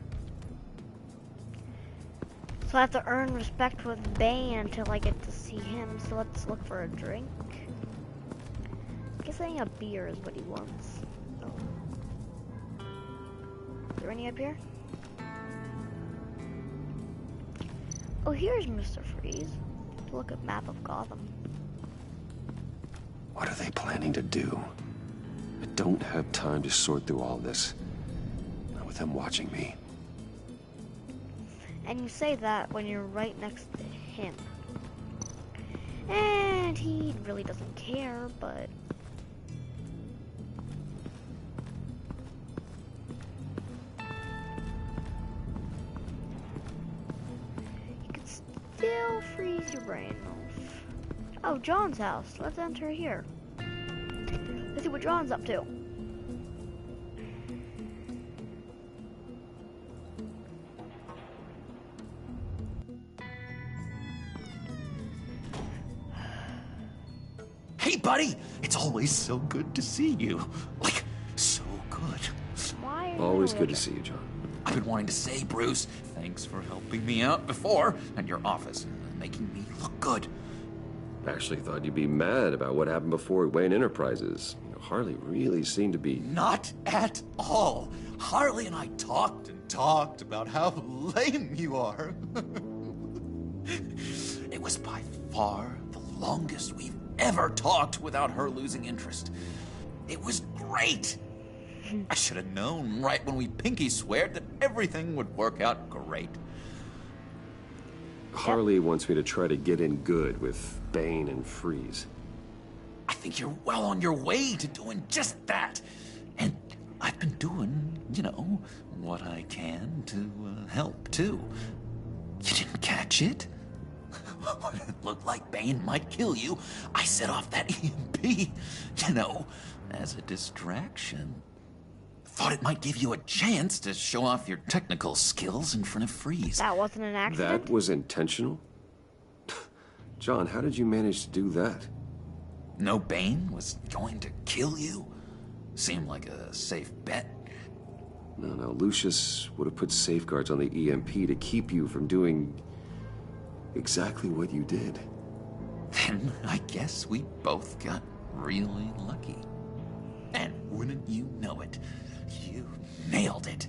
So I have to earn respect with Bane until I get to see him. So let's look for a drink. Guessing a beer is what he wants. Oh. Is there any up here? Oh, here's Mr. Freeze. Look at map of Gotham. What are they planning to do? I don't have time to sort through all this. Not with them watching me. And you say that when you're right next to him. And he really doesn't care, but... You can still freeze your brain off. Oh, John's house. Let's enter here. Let's see what John's up to. Hey, buddy! It's always so good to see you. Like, so good. Why? Always good to see you, John. I've been wanting to say, Bruce, thanks for helping me out before at your office and making me look good. Actually thought you'd be mad about what happened before Wayne Enterprises. You know, Harley really seemed to be... Not at all. Harley and I talked and talked about how lame you are. It was by far the longest we've ever talked without her losing interest. It was great. I should have known right when we pinky sweared that everything would work out great. Harley wants me to try to get in good with Bane and Freeze. I think you're well on your way to doing just that. And I've been doing, you know, what I can to help, too. You didn't catch it? When it looked like Bane might kill you, I set off that EMP, you know, as a distraction. Thought it might give you a chance to show off your technical skills in front of Freeze. That wasn't an accident? That was intentional? John, how did you manage to do that? No, Bane was going to kill you? Seemed like a safe bet. No, Lucius would have put safeguards on the EMP to keep you from doing exactly what you did. Then I guess we both got really lucky. And wouldn't you know it, you nailed it.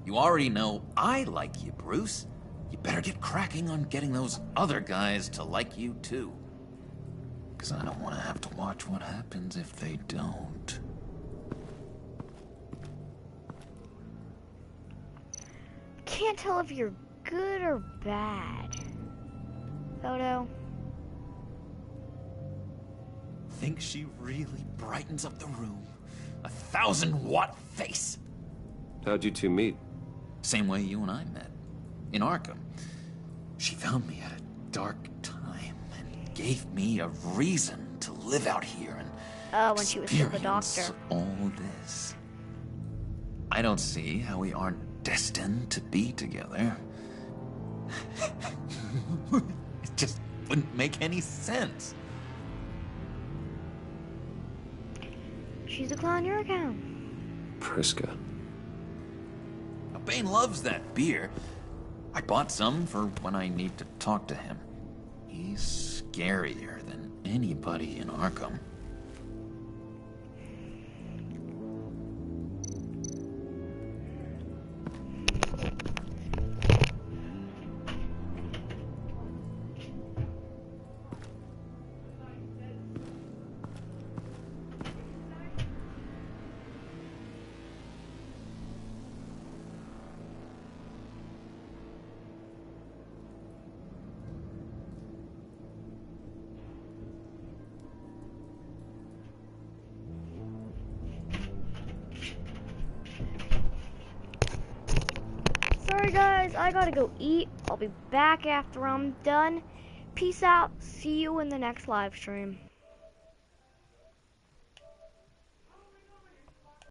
You already know I like you, Bruce. You better get cracking on getting those other guys to like you, too. Because I don't want to have to watch what happens if they don't. Can't tell if you're good or bad. Photo. Think she really brightens up the room. 1,000-watt face. How'd you two meet? Same way you and I met. In Arkham. She found me at a dark time and gave me a reason to live out here and when she was still the doctor. All this. I don't see how we aren't destined to be together. It just wouldn't make any sense. She's a clown, you're a clown. Priska. Now, Bane loves that beer. I bought some for when I need to talk to him. He's scarier than anybody in Arkham. Sorry guys, I gotta go eat. I'll be back after I'm done. Peace out. See you in the next live stream.